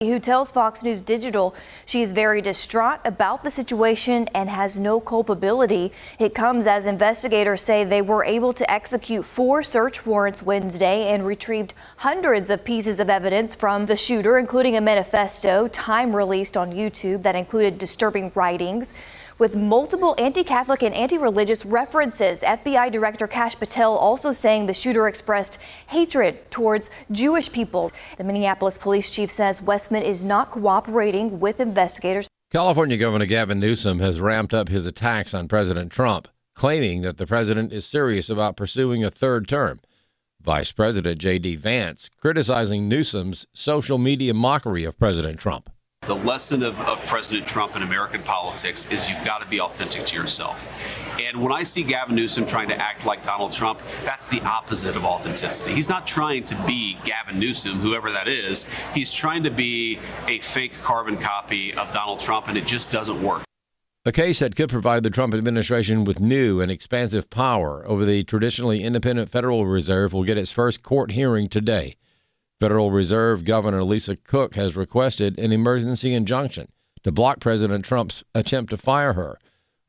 who tells Fox News Digital she is very distraught about the situation and has no culpability. It comes as investigators say they were able to execute 4 search warrants Wednesday and retrieved hundreds of pieces of evidence from the shooter, including a manifesto, time released on YouTube, that included disturbing writings with multiple anti-Catholic and anti-religious references. FBI Director Kash Patel also saying the shooter expressed hatred towards Jewish people. The Minneapolis police chief says Westman is not cooperating with investigators. California Governor Gavin Newsom has ramped up his attacks on President Trump, claiming that the president is serious about pursuing a third term. Vice President J.D. Vance criticizing Newsom's social media mockery of President Trump. The lesson of President Trump in American politics is you've got to be authentic to yourself. And when I see Gavin Newsom trying to act like Donald Trump, that's the opposite of authenticity. He's not trying to be Gavin Newsom, whoever that is. He's trying to be a fake carbon copy of Donald Trump, and it just doesn't work. A case that could provide the Trump administration with new and expansive power over the traditionally independent Federal Reserve will get its first court hearing today. Federal Reserve Governor Lisa Cook has requested an emergency injunction to block President Trump's attempt to fire her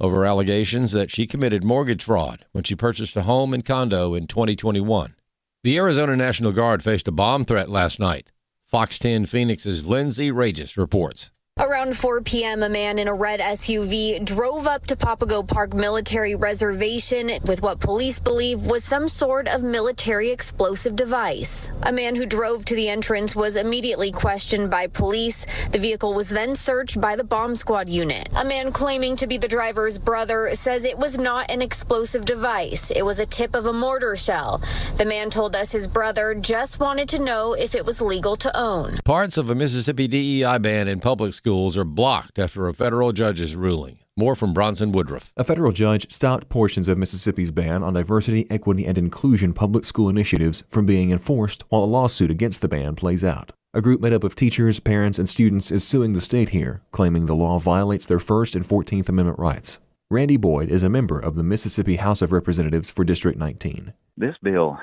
over allegations that she committed mortgage fraud when she purchased a home and condo in 2021. The Arizona National Guard faced a bomb threat last night. Fox 10 Phoenix's Lindsay Regis reports. Around 4 p.m., a man in a red SUV drove up to Papago Park Military Reservation with what police believe was some sort of military explosive device. A man who drove to the entrance was immediately questioned by police. The vehicle was then searched by the bomb squad unit. A man claiming to be the driver's brother says it was not an explosive device. It was a tip of a mortar shell. The man told us his brother just wanted to know if it was legal to own. Parts of a Mississippi DEI ban in public schools are blocked after a federal judge's ruling. More from Bronson Woodruff. A federal judge stopped portions of Mississippi's ban on diversity, equity, and inclusion public school initiatives from being enforced while a lawsuit against the ban plays out. A group made up of teachers, parents, and students is suing the state here, claiming the law violates their First and 14th Amendment rights. Randy Boyd is a member of the Mississippi House of Representatives for District 19. This bill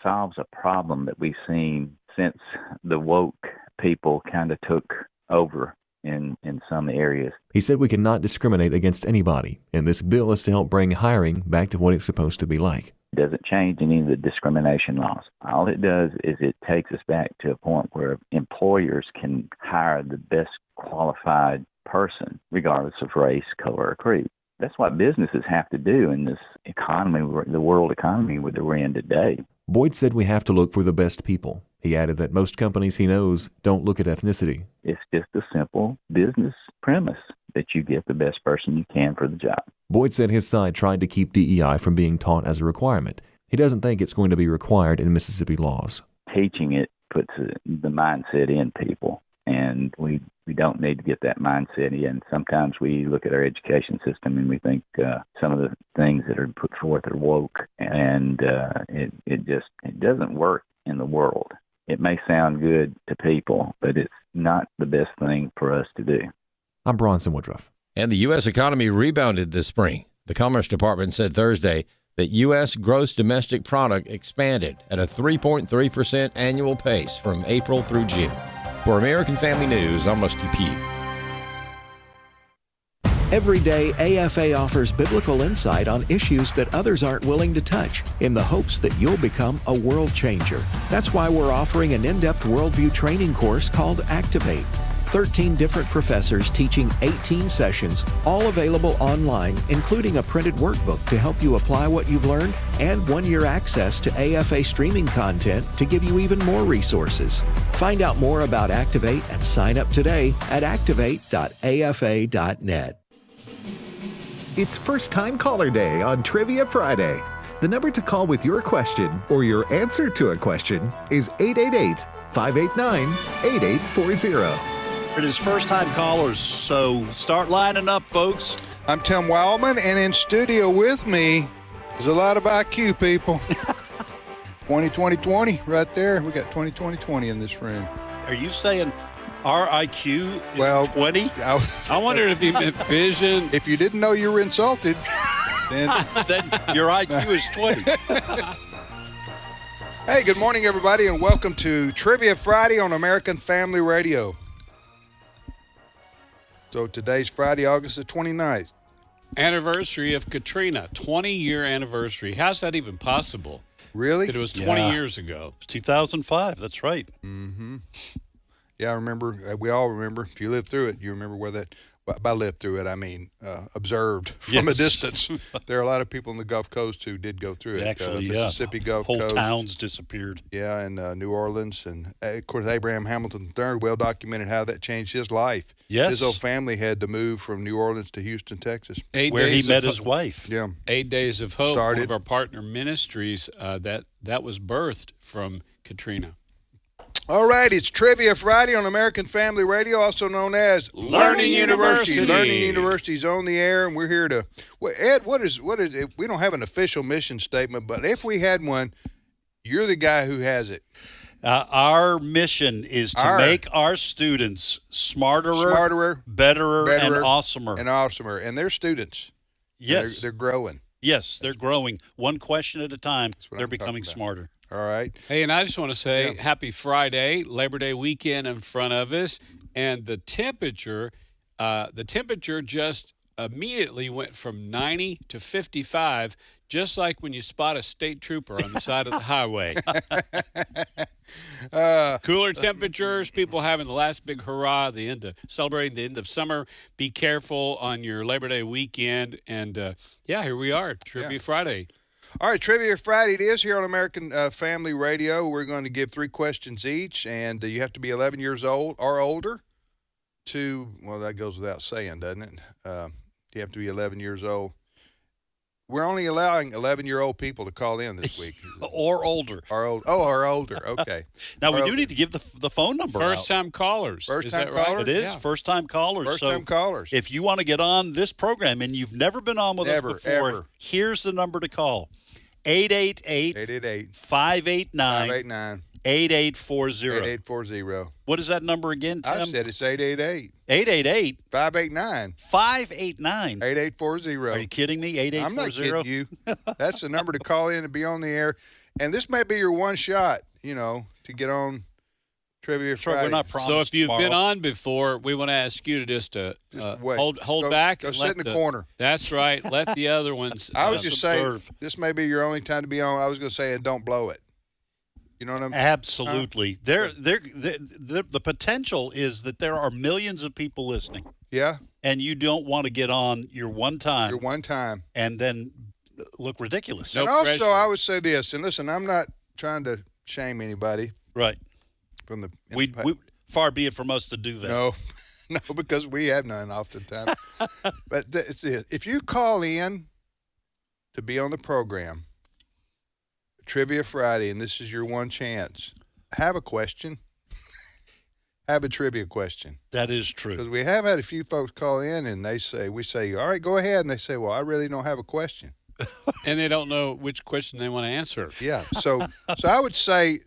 solves a problem that we've seen since the woke people kind of took over in some areas. He said we cannot discriminate against anybody, and this bill is to help bring hiring back to what it's supposed to be like. It doesn't change any of the discrimination laws. All it does is it takes us back to a point where employers can hire the best qualified person, regardless of race, color, or creed. That's what businesses have to do in this economy, the world economy that we're in today. Boyd said we have to look for the best people. He added that most companies he knows don't look at ethnicity. It's just a simple business premise that you get the best person you can for the job. Boyd said his side tried to keep DEI from being taught as a requirement. He doesn't think it's going to be required in Mississippi laws. Teaching it puts the mindset in people, and we don't need to get that mindset in. Sometimes we look at our education system and we think some of the things that are put forth are woke, and it doesn't work in the world. It may sound good to people, but it's not the best thing for us to do. I'm Bronson Woodruff. And the U.S. economy rebounded this spring. The Commerce Department said Thursday that U.S. gross domestic product expanded at a 3.3% annual pace from April through June. For American Family News, I'm Rusty Pugh. Every day, AFA offers biblical insight on issues that others aren't willing to touch in the hopes that you'll become a world changer. That's why we're offering an in-depth worldview training course called Activate. 13 different professors teaching 18 sessions, all available online, including a printed workbook to help you apply what you've learned and 1-year access to AFA streaming content to give you even more resources. Find out more about Activate and sign up today at activate.afa.net. It's First Time Caller Day on Trivia Friday. The number to call with your question or your answer to a question is 888-589-8840. It is first-time callers, so start lining up, folks. I'm Tim Wildmon, and in studio with me is a lot of IQ people. 20-20-20 right there. We got 20-20-20 in this room. Are you saying our IQ is 20? I wondered if you meant vision. If you didn't know you were insulted, then your IQ is 20. Hey, good morning, everybody, and welcome to Trivia Friday on American Family Radio. So today's Friday, August the 29th. Anniversary of Katrina, 20-year anniversary. How's that even possible? Really? It was 20 years ago. 2005, that's right. Mm-hmm. Yeah, I remember. We all remember. If you lived through it, you remember where that. By lived through it, I mean observed from a distance. There are a lot of people in the Gulf Coast who did go through it. Actually, Mississippi Gulf Whole Coast. towns disappeared. Yeah, and New Orleans. And, of course, Abraham Hamilton III well documented how that changed his life. Yes. His whole family had to move from New Orleans to Houston, Texas. Where he met his wife. Yeah. 8 Days of Hope, Started. one of our partner ministries, that was birthed from Katrina. All right, it's Trivia Friday on American Family Radio, also known as Learning University. Learning University's on the air, and we're here to. Well, Ed, what is it? We don't have an official mission statement, but if we had one, you're the guy who has it. Our mission is to make our students smarter, better, and awesomer. And they're students. Yes. They're growing. Yes, they're growing. One question at a time. They're I'm becoming talking smarter. All right. Hey, and I just want to say happy Friday, Labor Day weekend in front of us, and the temperature just immediately went from 90 to 55, just like when you spot a state trooper on the side of the highway. Cooler temperatures, people having the last big hurrah, celebrating the end of summer. Be careful on your Labor Day weekend, and here we are, Trivia Friday. All right, Trivia Friday it is here on American Family Radio. We're going to give 3 questions each, and you have to be 11 years old or older that goes without saying, doesn't it? You have to be 11 years old. We're only allowing 11-year-old people to call in this week. Or older. Or older. Okay. Now, we do need to give the phone number First-time callers. First-time Is that right? callers? It is first-time callers. First-time callers. If you want to get on this program and you've never been on with us before, here's the number to call. 888 589 8840. 8840. What is that number again, Tim? I said it's 888 888 589 589 8840. Are you kidding me? 8840. I'm not kidding you. That's the number to call in and be on the air. And this may be your one shot, to get on Trivia Friday. We're not promised So if you've tomorrow. been on before, we want to ask you to just wait. hold back. Go and sit let in the corner. That's right. Let the other ones I was just saying, observe. this may be your only time to be on. I was going to say, and don't blow it. You know what I'm saying? Absolutely. The potential is that there are millions of people listening. Yeah. And you don't want to get on your one time. And then look ridiculous. And also, I would say this, and listen, I'm not trying to shame anybody. Right. From the we far be it from us to do that. No, because we have none oftentimes. But if you call in to be on the program, Trivia Friday, and this is your one chance, have a question. Have a trivia question. That is true. Because we have had a few folks call in and we say, all right, go ahead. And they say, well, I really don't have a question. And they don't know which question they want to answer. Yeah. So I would say,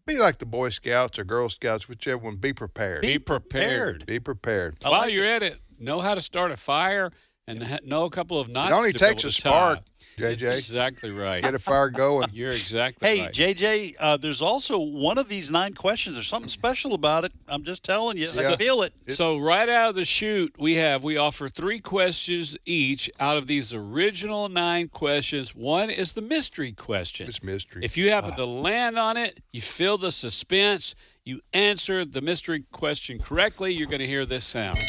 be like the Boy Scouts or Girl Scouts, whichever one. Be prepared. Be prepared. Be prepared. While you're at it, know how to start a fire and know a couple of knots. It only takes a spark, JJ. That's exactly right. Get a fire going. You're exactly right. Hey, JJ, there's also one of these 9 questions. There's something special about it. I'm just telling you. I feel it. So right out of the chute, we offer 3 questions each out of these original 9 questions. One is the mystery question. It's mystery. If you happen to land on it, you feel the suspense, you answer the mystery question correctly, you're going to hear this sound.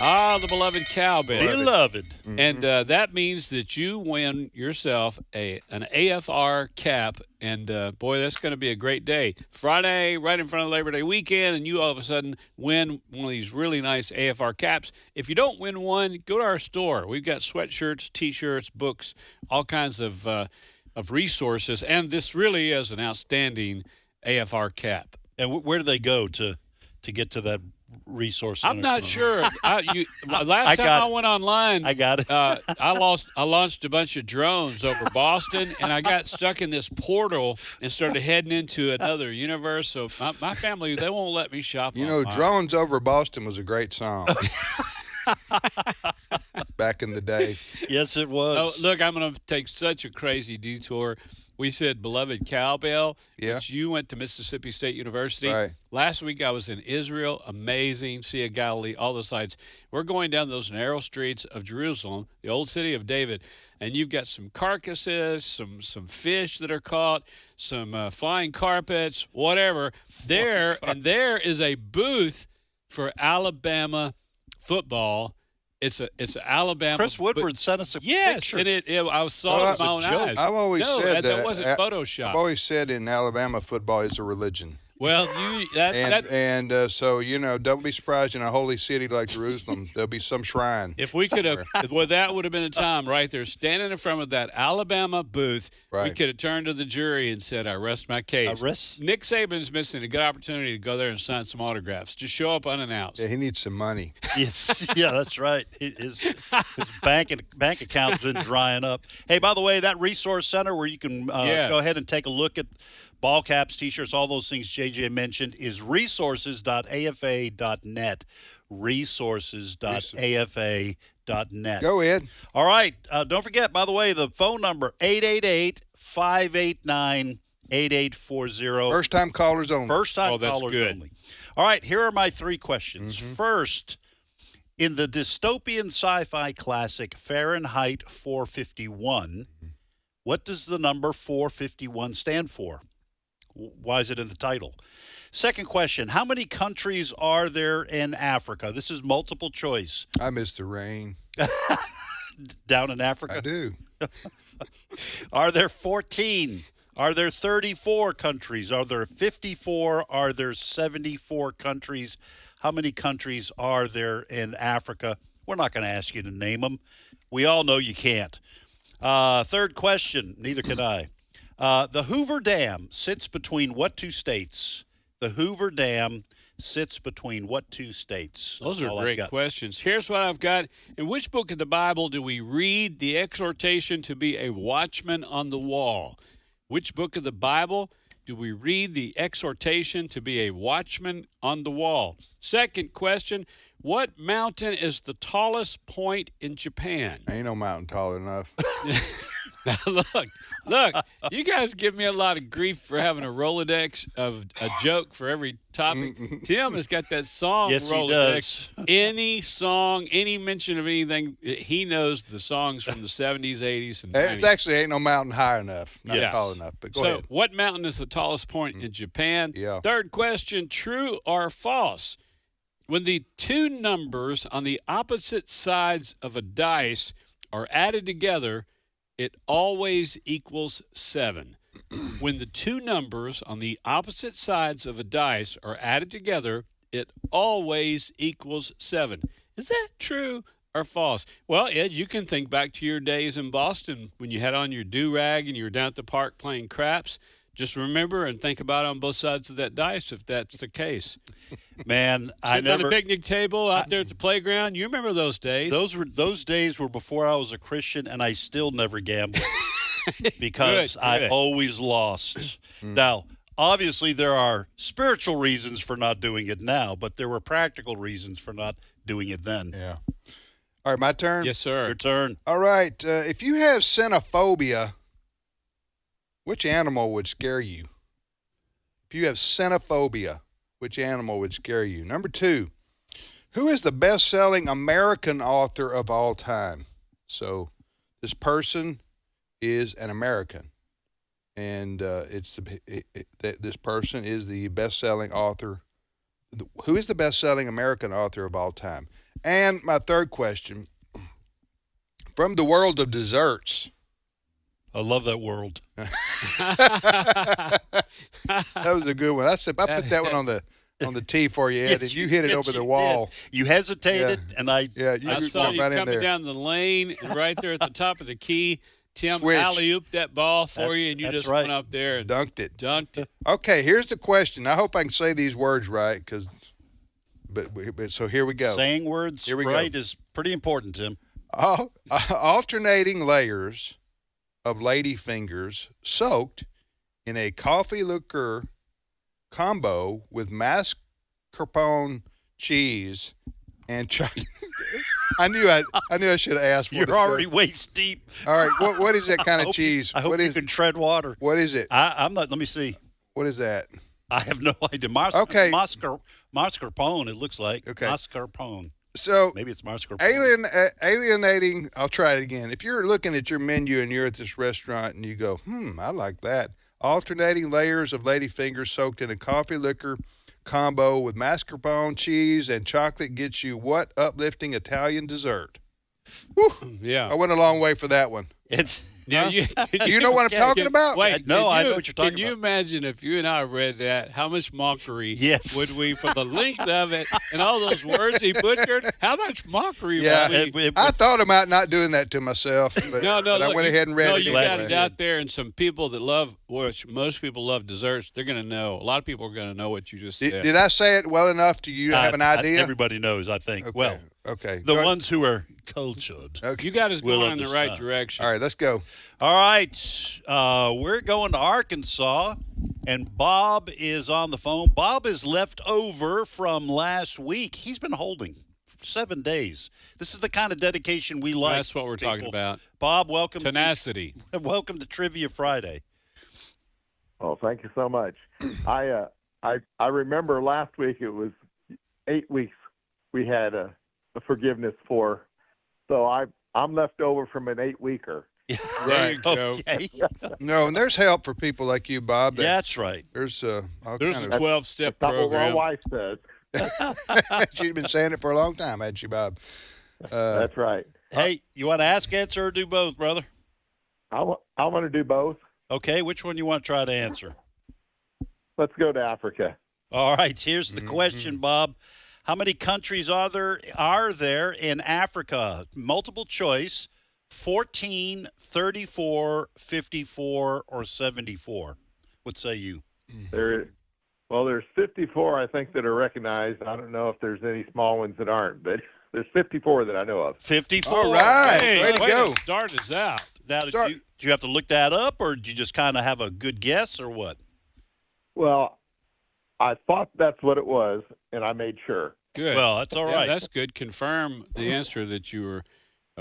The beloved cowbell. Beloved. Mm-hmm. And that means that you win yourself an AFR cap. And, boy, that's going to be a great day. Friday, right in front of Labor Day weekend, and you all of a sudden win one of these really nice AFR caps. If you don't win one, go to our store. We've got sweatshirts, T-shirts, books, all kinds of resources. And this really is an outstanding AFR cap. And where do they go to get to that resource center? I'm not sure. Last time I went online, I got it. I launched a bunch of drones over Boston, and I got stuck in this portal and started heading into another universe. So my family, they won't let me shop. Drones Over Boston was a great song. Back in the day. Yes, it was. Oh, look, I'm going to take such a crazy detour. We said beloved cowbell, Yeah. which you went to Mississippi State University. Right. Last week I was in Israel. Amazing. Sea of Galilee, all the sites. We're going down those narrow streets of Jerusalem, the old city of David, and you've got some carcasses, some fish that are caught, some flying carpets, whatever. There is a booth for Alabama football. It's Alabama. Chris Woodward sent us a picture. And I saw it with my own eyes. I've always said that wasn't Photoshop. I've always said in Alabama, football is a religion. Well, so don't be surprised in a holy city like Jerusalem. There'll be some shrine. If we could have, well, that would have been a time right there, standing in front of that Alabama booth. Right. We could have turned to the jury and said, "I rest my case." Nick Saban's missing a good opportunity to go there and sign some autographs. Just show up unannounced. Yeah, he needs some money. Yes, yeah, that's right. His bank account's been drying up. Hey, by the way, that resource center where you can go ahead and take a look at ball caps, T-shirts, all those things JJ mentioned is resources.afa.net. Resources.afa.net. Go ahead. All right. Don't forget, by the way, the phone number, 888-589-8840. First-time callers only. First-time callers only. All right, here are my three questions. First, in the dystopian sci-fi classic Fahrenheit 451, what does the number 451 stand for? Why is it in the title? Second question, how many countries are there in Africa? This is multiple choice. I miss the rain. Down in Africa? I do. Are there 14? Are there 34 countries? Are there 54? Are there 74 countries? How many countries are there in Africa? We're not going to ask you to name them. We all know you can't. Third question, neither can I. The Hoover Dam sits between what two states? The Hoover Dam sits between what two states? Those are great questions. Here's what I've got. In which book of the Bible do we read the exhortation to be a watchman on the wall? Which book of the Bible do we read the exhortation to be a watchman on the wall? Second question, what mountain is the tallest point in Japan? Ain't no mountain tall enough. Now, look, you guys give me a lot of grief for having a Rolodex of a joke for every topic. Tim has got that song Rolodex. He does. Any song, any mention of anything, he knows the songs from the 70s, 80s, and 90s. It actually ain't no mountain high enough, not tall enough. But go ahead. What mountain is the tallest point in Japan? Yeah. Third question, true or false? When the two numbers on the opposite sides of a dice are added together, it always equals 7. When the two numbers on the opposite sides of a dice are added together, it always equals 7. Is that true or false? Well, Ed, you can think back to your days in Boston when you had on your do-rag and you were down at the park playing craps. Just remember and think about it on both sides of that dice if that's the case. Man, Sitting on the picnic table out there at the playground, you remember those days. Those days were before I was a Christian, and I still never gambled because I always lost. Now, obviously, there are spiritual reasons for not doing it now, but there were practical reasons for not doing it then. Yeah. All right, my turn? Yes, sir. Your turn. All right. If you have xenophobia, which animal would scare you? If you have xenophobia, which animal would scare you? Number 2, who is the best-selling American author of all time? So this person is an American, and this person is the best-selling author. Who is the best-selling American author of all time? And my third question, from the world of desserts. I love that world. That was a good one. I put that one on the tee for you, Ed, and you hit it over the wall. Did. You hesitated, and I saw you right coming down the lane, and right there at the top of the key, Tim alley-ooped that ball for you, and you just went up there and dunked it. Okay, here's the question. I hope I can say these words right, but so here we go. Saying words right is pretty important, Tim. Alternating layers of lady fingers soaked in a coffee liqueur combo with mascarpone cheese and chocolate. I knew I should have asked. You're already waist deep. All right. What is that kind of cheese? I hope you can tread water. What is it? I'm not. Let me see. What is that? I have no idea. Okay. Mascarpone. It looks like. Okay. Mascarpone. So maybe it's mascarpone. Alienating. I'll try it again. If you're looking at your menu and you're at this restaurant and you go, I like that. Alternating layers of ladyfingers soaked in a coffee liquor combo with mascarpone, cheese, and chocolate gets you what uplifting Italian dessert? Whew. Yeah. I went a long way for that one. It's. Now, you know what I'm talking about? Wait, no, I know what you're talking about. Can you about. imagine if you and I read that, how much mockery Yes. would we, for the length of it and all those words he butchered, how much mockery would we? I thought about not doing that to myself, but, No, but I look, went ahead and read it. you got it out there, and some people that love, which most people love desserts, they're going to know. A lot of people are going to know what you just said. Did I say it well enough? Do you have an idea? Everybody knows, I think. Okay. Well, okay. The ones who are cultured. Okay. You got us going in the right direction. All right, let's go. All right. We're going to Arkansas, and Bob is on the phone. Bob is left over from last week. He's been holding 7 days. This is the kind of dedication we like. That's what we're talking about. Bob, welcome. Tenacity. Welcome to Trivia Friday. Oh, thank you so much. I remember last week it was 8 weeks we had a forgiveness for, so I'm left over from an 8-weeker. There you go. Okay. No, and there's help for people like you, Bob. That's right. There's a 12-step That's not what program. my wife says. She's been saying it for a long time, hasn't she, Bob? That's right. Hey, you want to ask, answer, or do both, brother? I want to do both. Okay, which one you want to try to answer? Let's go to Africa. All right, here's the question, Bob. How many countries are there in Africa? Multiple choice, 14, 34, 54, or 74. What say you? There's 54, I think, that are recognized. I don't know if there's any small ones that aren't, but there's 54 that I know of. 54. All right. Hey, way to go. Start us out. Now, did you have to look that up, or did you just kind of have a good guess, or what? Well, I thought that's what it was, and I made sure. Good. Well, that's all right. That's good. Confirm the answer that you were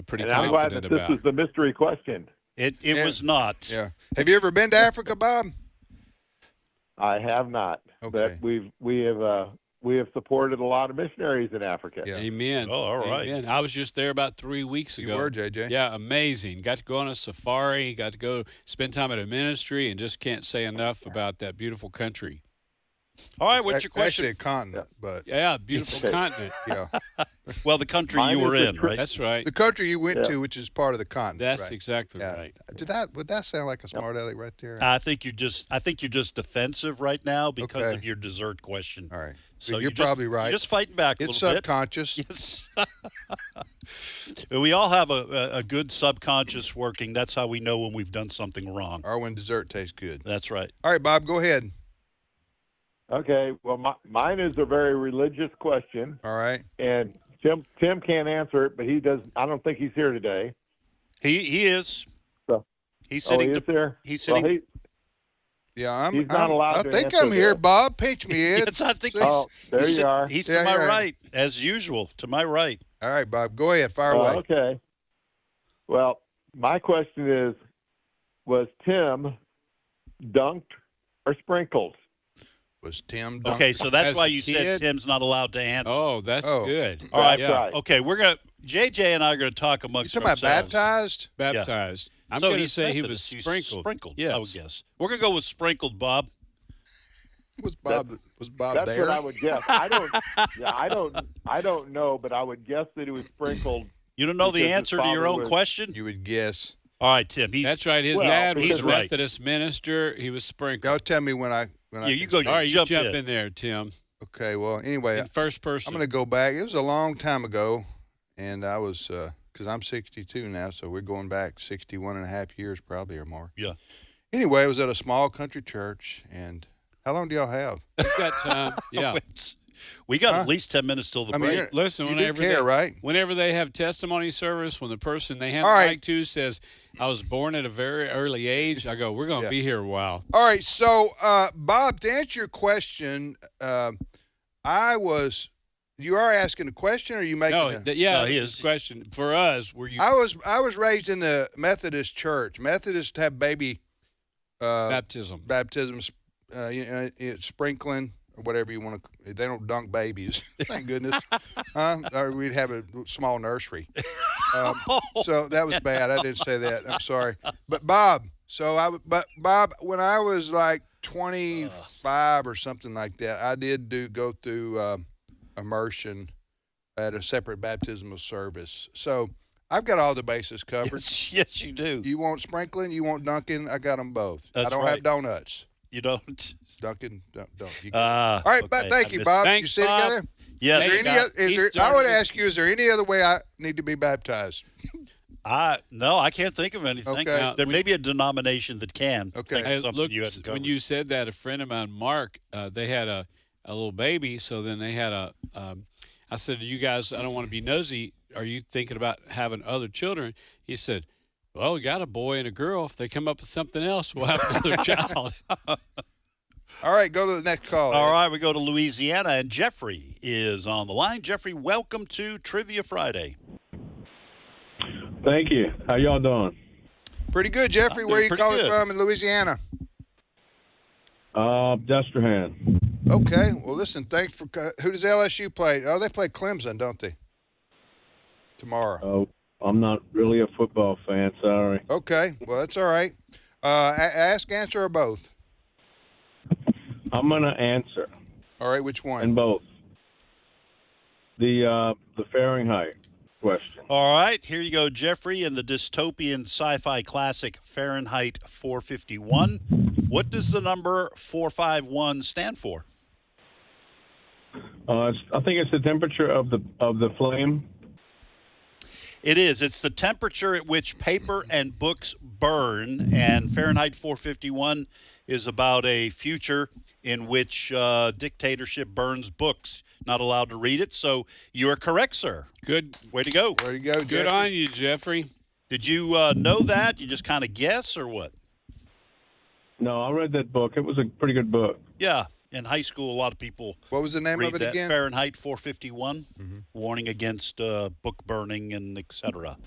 pretty And I'm glad confident that this about. was the mystery question. It was not. Yeah. Have you ever been to Africa, Bob? I have not, Okay. but we have supported a lot of missionaries in Africa. Yeah. Amen. Oh, all right. Amen. I was just there about 3 weeks ago. You were, JJ? Yeah, amazing. Got to go on a safari, got to go spend time at a ministry, and just can't say enough about that beautiful country. All right, what's your question? Actually, a continent, but Yeah, beautiful continent. yeah, Well, the country Mine you were is the in, tri- right? That's right. the country you went Yeah. to, which is part of the continent. That's right. exactly Yeah. right. Would that sound like a smart aleck right there? I think you're just defensive right now because Okay. of your dessert question. All right. So you're you're just- probably right. You're just fighting back a It's little bit. subconscious. Yes. We all have a good subconscious working. That's how we know when we've done something wrong. Or when dessert tastes good. That's right. All right, Bob, go ahead. Okay, well, mine is a very religious question, All right. and Tim can't answer it, but he does. I don't think he's here today. He is. So- He's Oh, sitting. he is there? He's Well, sitting. Yeah, He's not allowed I to think answer I'm here, that. Bob. Pinch me, Ed. Yes, I think. Oh, there he's you are. He's Yeah, to my you're right. right, as usual. To my right. All right, Bob, go ahead. Fire away. Okay. Well, my question is, was Tim dunked or sprinkled? Was Tim Okay, so that's As why a you said kid? Tim's not allowed to answer. Oh, that's Oh. good. All right. Yeah. right. Okay, we're gonna JJ and I are gonna talk You amongst talking about ourselves. baptized? Baptized. I'm So going to he's say he was Methodist. He's sprinkled. Sprinkled. Yes. I would guess. We're gonna go with sprinkled, Bob. Was Bob That's there? what I would guess. I don't know, but I would guess that he was sprinkled. You don't know the Because his answer to your father own was- question? You would guess. All right, Tim. That's right. His Well, dad was he's a right. Methodist minister. He was sprinkled. Y'all tell me when I. Yeah, you go. All right, you jump jump in there, Tim. Okay, well, anyway, In first person. I'm going to go back. It was a long time ago, and I was, because I'm 62 now, so we're going back 61 and a half years probably or more. Yeah. Anyway, it was at a small country church, and how long do y'all have? We've got time. Yeah. We got Huh? at least 10 minutes till the I mean, break. you're- Listen, You do whenever care, right? whenever they have testimony service, when the person they hand All the right. mic to says, "I was born at a very early age," I go, "We're going to Yeah. be here a while." All right, so Bob, to answer your question, I was You are asking a question, or are you making No, a... yeah, No, he his is. question for us. Were you I was raised in the Methodist church. Methodists have baby baptism? baptisms, sprinkling or whatever you want to. They don't dunk babies, thank goodness. Or we'd have a small nursery. So that was bad. I didn't say that. I'm sorry. But Bob, Bob, when I was like 25 or something like that, I did go through immersion at a separate baptismal service. So I've got all the bases covered. Yes, you do. You want sprinkling? You want dunking? I got them both. I That's don't right. have donuts. You don't? Dunkin', don't. You All all right, but thank you, Bob. Thanks, you sit Bob. together? Yes. Is there any I would ask you, is there any other way I need to be baptized? No, I can't think of anything. Okay. Now, There may be a denomination that can. Okay. think of Hey, something look, you hadn't when covered. you said that, a friend of mine, Mark, they had a little baby. So then they had I said, you guys, I don't want to be nosy. Are you thinking about having other children? He said, well, we got a boy and a girl. If they come up with something else, we'll have another child. All right, go to the next call. All right, we go to Louisiana, and Jeffrey is on the line. Jeffrey, welcome to Trivia Friday. Thank you. How y'all doing? Pretty good, Jeffrey. I'm Where are doing you pretty calling good. from in Louisiana? Destrehan. Okay. Well, listen, thanks for who does LSU play? Oh, they play Clemson, don't they? Tomorrow. Oh, I'm not really a football fan. Sorry. Okay. Well, that's all right. Ask, answer, or both? I'm gonna answer All right. Which one? in both. The Fahrenheit question. All right, here you go, Jeffrey, in the dystopian sci-fi classic Fahrenheit 451. What does the number 451 stand for? I think it's the temperature of the flame. It is. It's the temperature at which paper and books burn, and Fahrenheit 451 is about a future in which dictatorship burns books. Not allowed to read it. So you are correct, sir. Good. Way to go. There you go, Good Jeffrey. on you, Jeffrey. Did you know that? You just kind of guess or what? No, I read that book. It was a pretty good book. Yeah. In high school, a lot of people What was the name read of it that. again? Fahrenheit 451, warning against book burning and etc.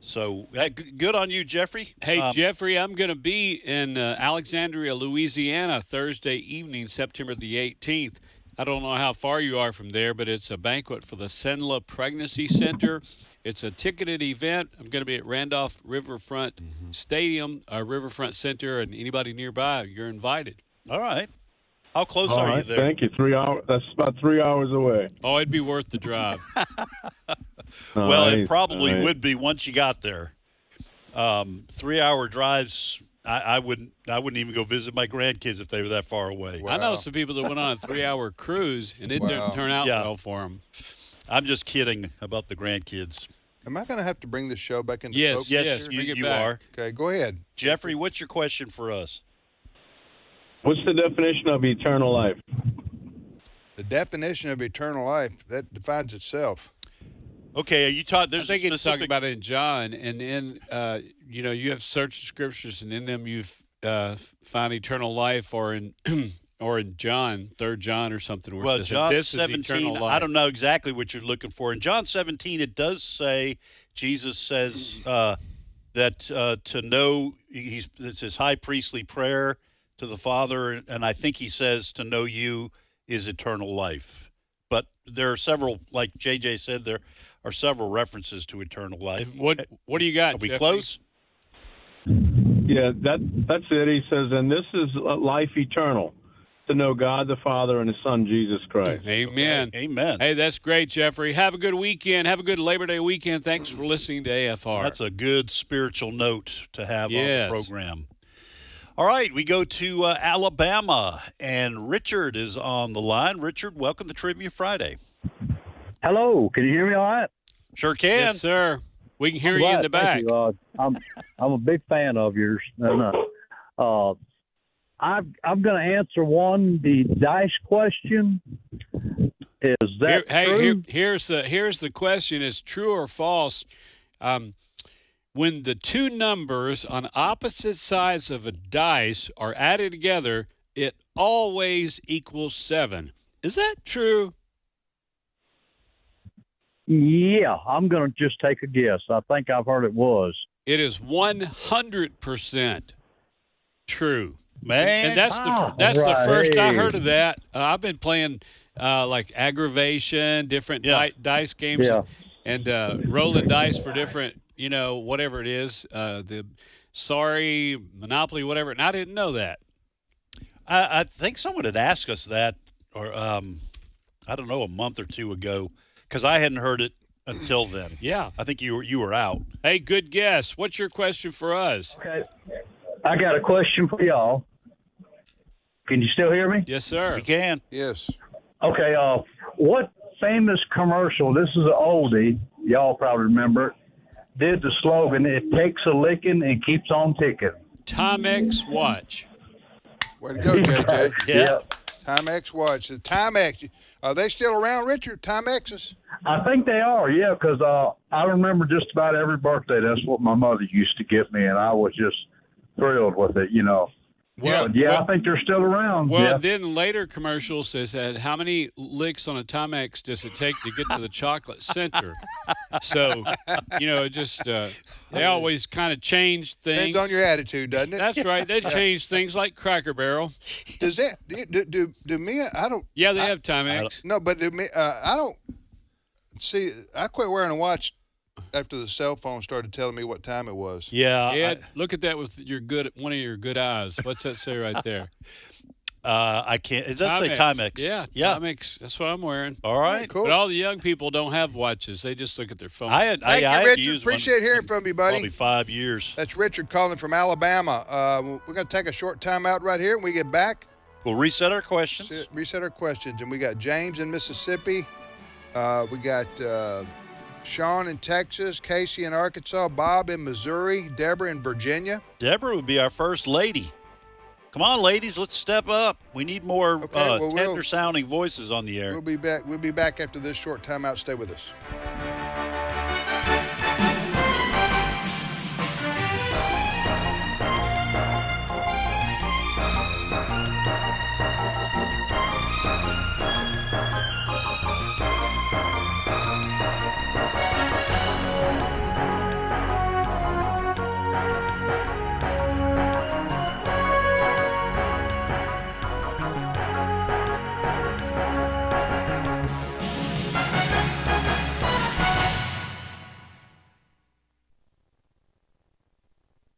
So good on you, Jeffrey. Hey, Jeffrey, I'm going to be in Alexandria, Louisiana, Thursday evening, September the 18th. I don't know how far you are from there, but it's a banquet for the Senla Pregnancy Center. It's a ticketed event. I'm going to be at Randolph Riverfront Stadium, Riverfront Center, and anybody nearby, you're invited. All right. How close All are right, you there? thank you. 3 hours. That's about 3 hours away. Oh, it'd be worth the drive. Well, it Nice, probably nice. would be once you got there. 3-hour drives. I wouldn't even go visit my grandkids if they were that far away. I know some people that went on a 3-hour cruise, and it didn't turn out Yeah. well for them. I'm just kidding about the grandkids. Am I going to have to bring this show back into Yes, focus? Yes, bring it you back. are. Okay, go ahead. Jeffrey, what's your question for us? What's the definition of eternal life? The definition of eternal life, that defines itself. Okay, you taught. I There's think a it's specific. talking about it in John, and then you have searched scriptures, and in them you've find eternal life, or in or in John, 3 John or something. Where Well, it says, John this is 17, eternal life. I don't know exactly what you're looking for. In John 17, it does say, Jesus says that to know, it's his high priestly prayer to the Father, and I think he says to know you is eternal life. But there are several, like JJ said, there are several references to eternal life. What do you got, Are we Jeffrey? close? Yeah, that's it. He says, and this is life eternal, to know God the Father and His Son Jesus Christ. Amen. Okay. Amen. Hey, that's great, Jeffrey. Have a good weekend. Have a good Labor Day weekend. Thanks for listening to AFR. That's a good spiritual note to have Yes. on the program. All right, we go to Alabama, and Richard is on the line. Richard, welcome to Trivia Friday. Hello, can you hear me all right? Sure can. Yes, sir. We can hear you in Right, the back. thank you. I'm a big fan of yours. And, I'm going to answer the dice question. Is that true? Here's the question: is true or false? When the two numbers on opposite sides of a dice are added together, it always equals 7. Is that true? Yeah, I'm going to just take a guess. I think I've heard it was. It is 100% true. Man. And that's right. the first I heard of that. I've been playing like aggravation, different dice games, and rolling dice for different, whatever it is, the Monopoly, whatever. And I didn't know that. I think someone had asked us that, or I don't know, a month or two ago, because I hadn't heard it until then. Yeah. I think you were out. Hey, good guess. What's your question for us? Okay. I got a question for y'all. Can you still hear me? Yes, sir. We can. Yes. Okay. What famous commercial, this is an oldie, y'all probably remember it, did the slogan, "It takes a licking and keeps on ticking"? Timex watch. Way to go, JJ. Yeah. Timex watch. The Timex. Are they still around, Richard? Timexes? I think they are, yeah, because I remember just about every birthday, that's what my mother used to get me, and I was just thrilled with it, Well, I think they're still around. Well, then later commercial says that how many licks on a Timex does it take to get to the chocolate center? So, just they always kind of change things. Depends on your attitude, doesn't it? That's right. They change things like Cracker Barrel. Does that do me? I don't. Yeah, they have Timex. No, but I don't see. I quit wearing a watch after the cell phone started telling me what time it was. Yeah. Ed, look at that with one of your good eyes. What's that say right there? I can't. It does say Timex. Yeah, Timex. That's what I'm wearing. All right. Cool. But all the young people don't have watches. They just look at their phone. Thank you, Richard. Appreciate hearing from you, buddy. Probably 5 years. That's Richard calling from Alabama. We're going to take a short time out right here. When we get back, we'll reset our questions. And we got James in Mississippi. We got Sean in Texas, Casey in Arkansas, Bob in Missouri, Deborah in Virginia. Deborah would be our first lady. Come on, ladies, let's step up. We need more tender-sounding voices on the air. We'll be back. We'll be back after this short timeout. Stay with us.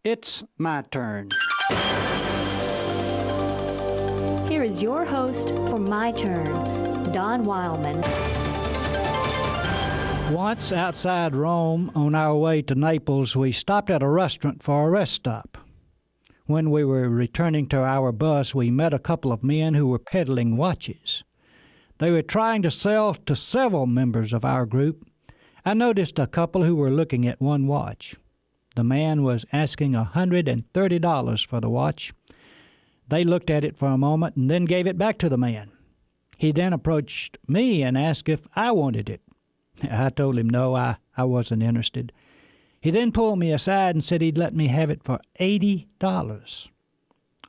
It's my turn. Here is your host for My Turn, Don Wildmon. Once outside Rome on our way to Naples, we stopped at a restaurant for a rest stop. When we were returning to our bus, we met a couple of men who were peddling watches. They were trying to sell to several members of our group. I noticed a couple who were looking at one watch. The man was asking $130 for the watch. They looked at it for a moment and then gave it back to the man. He then approached me and asked if I wanted it. I told him no, I wasn't interested. He then pulled me aside and said he'd let me have it for $80.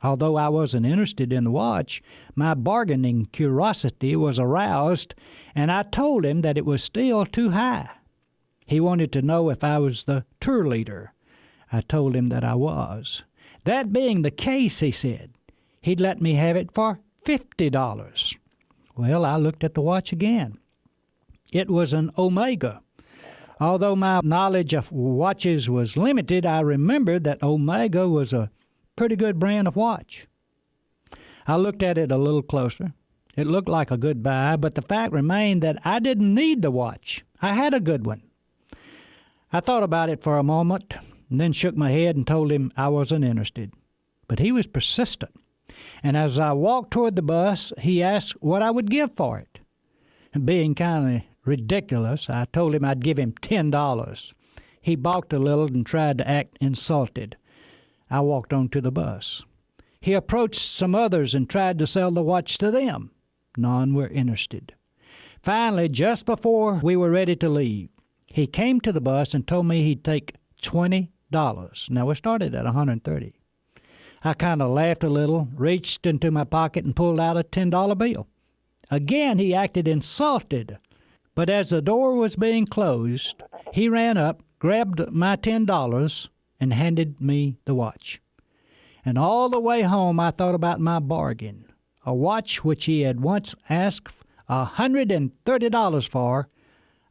Although I wasn't interested in the watch, my bargaining curiosity was aroused, and I told him that it was still too high. He wanted to know if I was the tour leader. I told him that I was. That being the case, he said, he'd let me have it for $50. Well, I looked at the watch again. It was an Omega. Although my knowledge of watches was limited, I remembered that Omega was a pretty good brand of watch. I looked at it a little closer. It looked like a good buy, but the fact remained that I didn't need the watch. I had a good one. I thought about it for a moment and then shook my head and told him I wasn't interested. But he was persistent, and as I walked toward the bus, he asked what I would give for it. Being kind of ridiculous, I told him I'd give him $10. He balked a little and tried to act insulted. I walked on to the bus. He approached some others and tried to sell the watch to them. None were interested. Finally, just before we were ready to leave, he came to the bus and told me he'd take $20. Now, we started at $130. I kind of laughed a little, reached into my pocket and pulled out a $10 bill. Again, he acted insulted. But as the door was being closed, he ran up, grabbed my $10, and handed me the watch. And all the way home I thought about my bargain, a watch which he had once asked $130 for,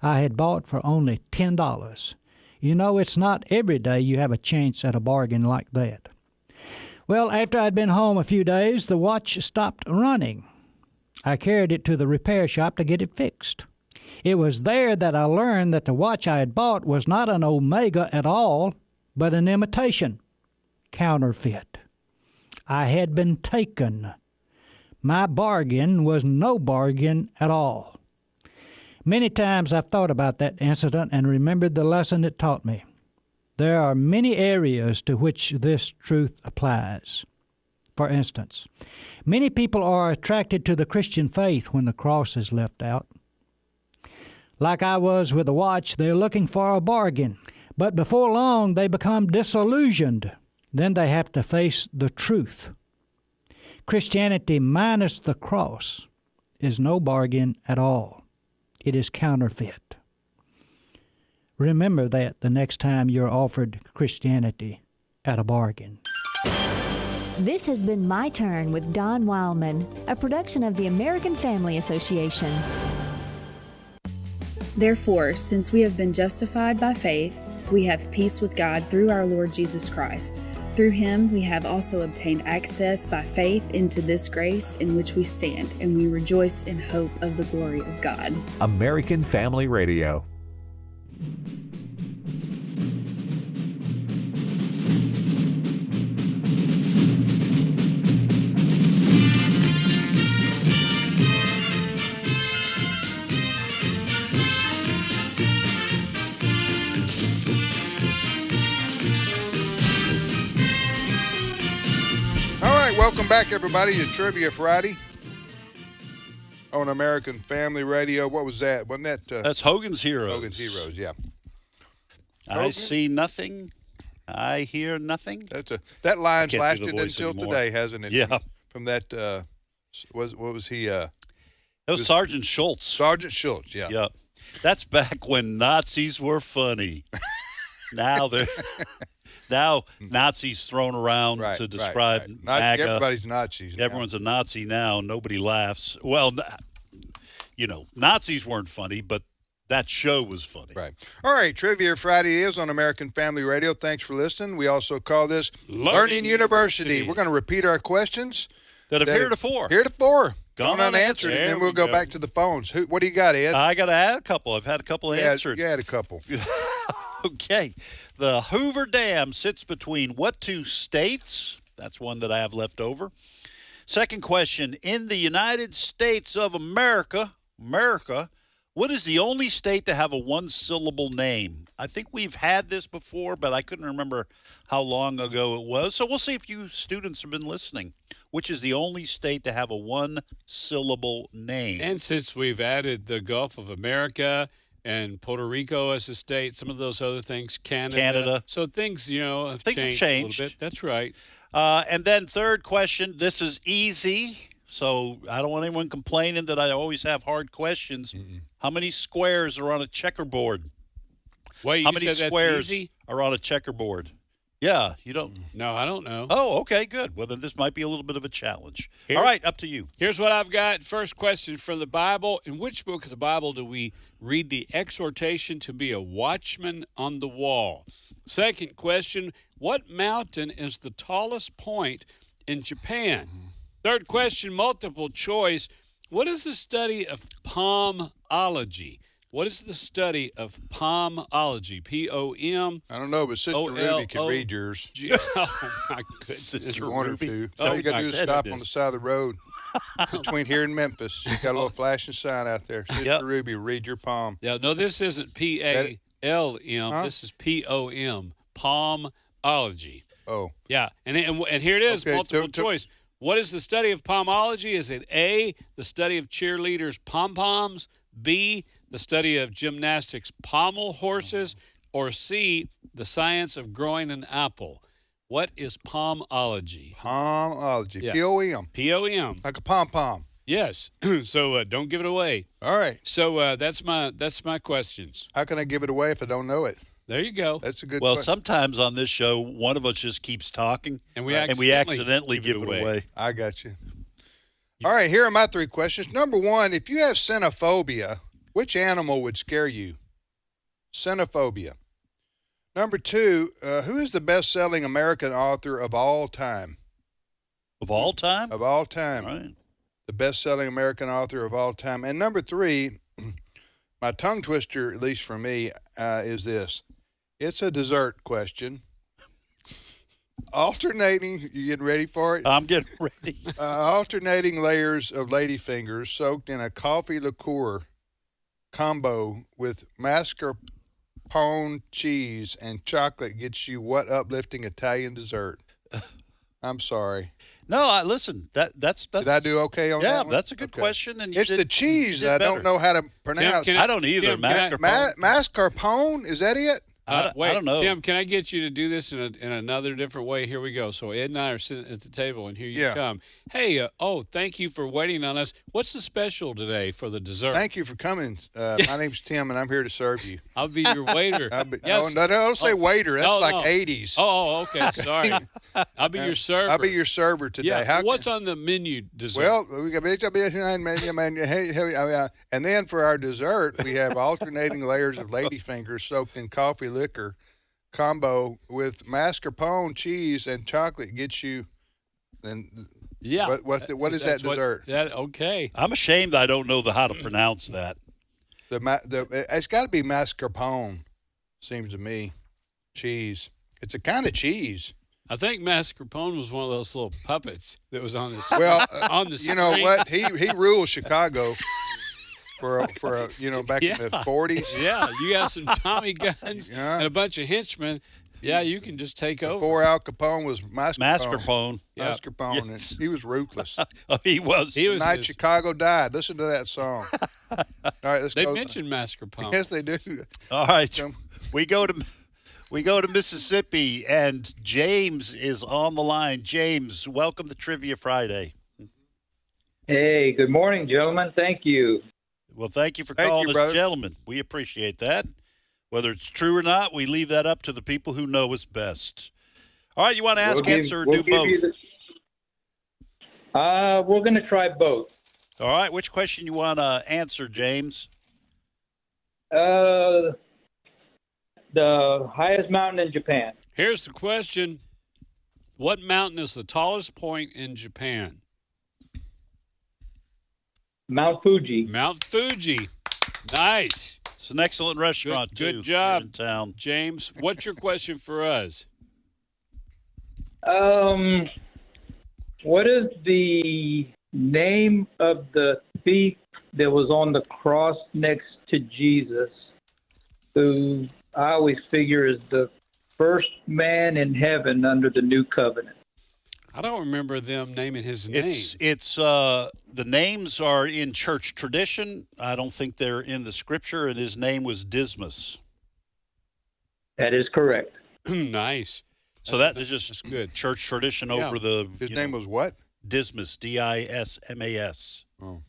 I had bought for only $10. You know, it's not every day you have a chance at a bargain like that. Well, after I'd been home a few days, the watch stopped running. I carried it to the repair shop to get it fixed. It was there that I learned that the watch I had bought was not an Omega at all, but an imitation, counterfeit. I had been taken. My bargain was no bargain at all. Many times I've thought about that incident and remembered the lesson it taught me. There are many areas to which this truth applies. For instance, many people are attracted to the Christian faith when the cross is left out. Like I was with the watch, they're looking for a bargain. But before long, they become disillusioned. Then they have to face the truth. Christianity minus the cross is no bargain at all. It is counterfeit. Remember that the next time you're offered Christianity at a bargain. This has been My Turn with Don Wildmon, a production of the American Family Association. Therefore, since we have been justified by faith, we have peace with God through our Lord Jesus Christ. Through him we have also obtained access by faith into this grace in which we stand, and we rejoice in hope of the glory of God. American Family Radio. Welcome back, everybody, to Trivia Friday on American Family Radio. What was that? Wasn't that? That's Hogan's Heroes. Hogan's Heroes, yeah. I see nothing. I hear nothing. That line's lasted until today, hasn't it? Yeah. From that, what was he? It was Sergeant Schultz. Sergeant Schultz, yeah. Yeah. That's back when Nazis were funny. Now they're... Now, Nazis thrown around to describe MAGA. Everybody's Nazis. Everyone's a Nazi now. Nobody laughs. Well, you know, Nazis weren't funny, but that show was funny. Right. All right, Trivia Friday is on American Family Radio. Thanks for listening. We also call this Learning University. We're going to repeat our questions that have heretofore gone unanswered, and then we'll go back to the phones. What do you got, Ed? I got to add a couple. I've had a couple answered. You had a couple. Okay. The Hoover Dam sits between what two states? That's one that I have left over. Second question, in the United States of America, what is the only state to have a one-syllable name? I think we've had this before, but I couldn't remember how long ago it was. So we'll see if you students have been listening. Which is the only state to have a one-syllable name? And since we've added the Gulf of America and Puerto Rico as a state, some of those other things, Canada. So things, have changed a little bit. That's right. And then third question, this is easy, so I don't want anyone complaining that I always have hard questions. Mm-mm. How many squares are on a checkerboard? Wait, How many said squares that's easy? Are on a checkerboard? Yeah, you don't. No, I don't know. Oh, okay, good. Well, then this might be a little bit of a challenge. All right, up to you. Here's what I've got. First question from the Bible. In which book of the Bible do we read the exhortation to be a watchman on the wall? Second question, what mountain is the tallest point in Japan? Third question, multiple choice. What is the study of palmology? What is the study of palmology? P-O-M. I don't know, but Sister Ruby can read yours. Oh, my goodness. If you want her to. All you got to do is stop on the side of the road between here and Memphis. She's got a little flashing sign out there. Sister Ruby, read your palm. Yeah, no, this isn't P-A-L-M. This is P-O-M. Palmology. Oh. Yeah, and here it is, multiple choice. What is the study of palmology? Is it A, the study of cheerleaders' pom-poms, B, the study of gymnastics pommel horses, or C, the science of growing an apple? What is palmology? Palmology. Yeah. P-O-M. P-O-M. Like a pom-pom. Yes. So don't give it away. All right. So that's my questions. How can I give it away if I don't know it? There you go. That's a good Well, question. sometimes on this show, one of us just keeps talking, And we accidentally give it away. I got you. All right, here are my 3 questions. Number 1, if you have xenophobia, which animal would scare you? Xenophobia. Number 2, who is the best-selling American author of all time? Of all time? Of all time. All right. The best-selling American author of all time. And number 3, my tongue twister, at least for me, is this. It's a dessert question. Alternating, you getting ready for it? I'm getting ready. Alternating layers of ladyfingers soaked in a coffee liqueur combo with mascarpone cheese and chocolate gets you what uplifting Italian dessert? I'm sorry. No, listen. That's Did I do okay on that? yeah. One? That's a good Okay. question. And It's the cheese you did I better. don't know how to pronounce. Tim, I don't either. Tim, can I- Mascarpone, is that it? Wait, I don't know. Tim, can I get you to do this in another different way? Here we go. So Ed and I are sitting at the table, and here you Yeah. come. Hey, thank you for waiting on us. What's the special today for the dessert? Thank you for coming. My name's Tim, and I'm here to serve you. I'll be your waiter. Yes. No, don't say waiter. That's No, like no. 80s. Oh, okay. Sorry. I'll be your server. I'll be your server today. Yeah. What's on the menu dessert? Well, we got and then for our dessert, we have alternating layers of ladyfingers soaked in coffee liquor combo with mascarpone cheese and chocolate gets you. And yeah. What is that dessert? Okay. I'm ashamed I don't know how to pronounce that. It's got to be mascarpone. Seems to me, cheese. It's a kind of cheese. I think mascarpone was one of those little puppets that was on the Well, on the you know screen. what? He ruled Chicago for a back in the 40s. Yeah, you got some Tommy guns Yeah. and a bunch of henchmen. Yeah, you can just take over. Before Al Capone was mascarpone. Yeah. Mascarpone. Yes. And he was ruthless. Oh, he was. He was The night his- Chicago died. Listen to that song. All right, let's They go. mentioned mascarpone. Yes, they do. All right. We go to Mississippi, and James is on the line. James, welcome to Trivia Friday. Hey, good morning, gentlemen. Thank you. Well, thank you for Thank calling you, us brother. gentlemen. We appreciate that. Whether it's true or not, we leave that up to the people who know us best. All right, you want to ask, answer, or do both? We're going to try both. All right, which question you want to answer, James? The highest mountain in Japan. Here's the question. What mountain is the tallest point in Japan? Mount Fuji. Mount Fuji. Nice. It's an excellent restaurant, too. Good job, here in town. James. What's your question for us? What is the name of the thief that was on the cross next to Jesus, who I always figure is the first man in heaven under the new covenant? I don't remember them naming his name. It's the names are in church tradition. I don't think they're in the scripture, and his name was Dismas. That is correct. Nice. So that is just good church tradition Yeah. over the. His name was what? Dismas, Dismas. Oh.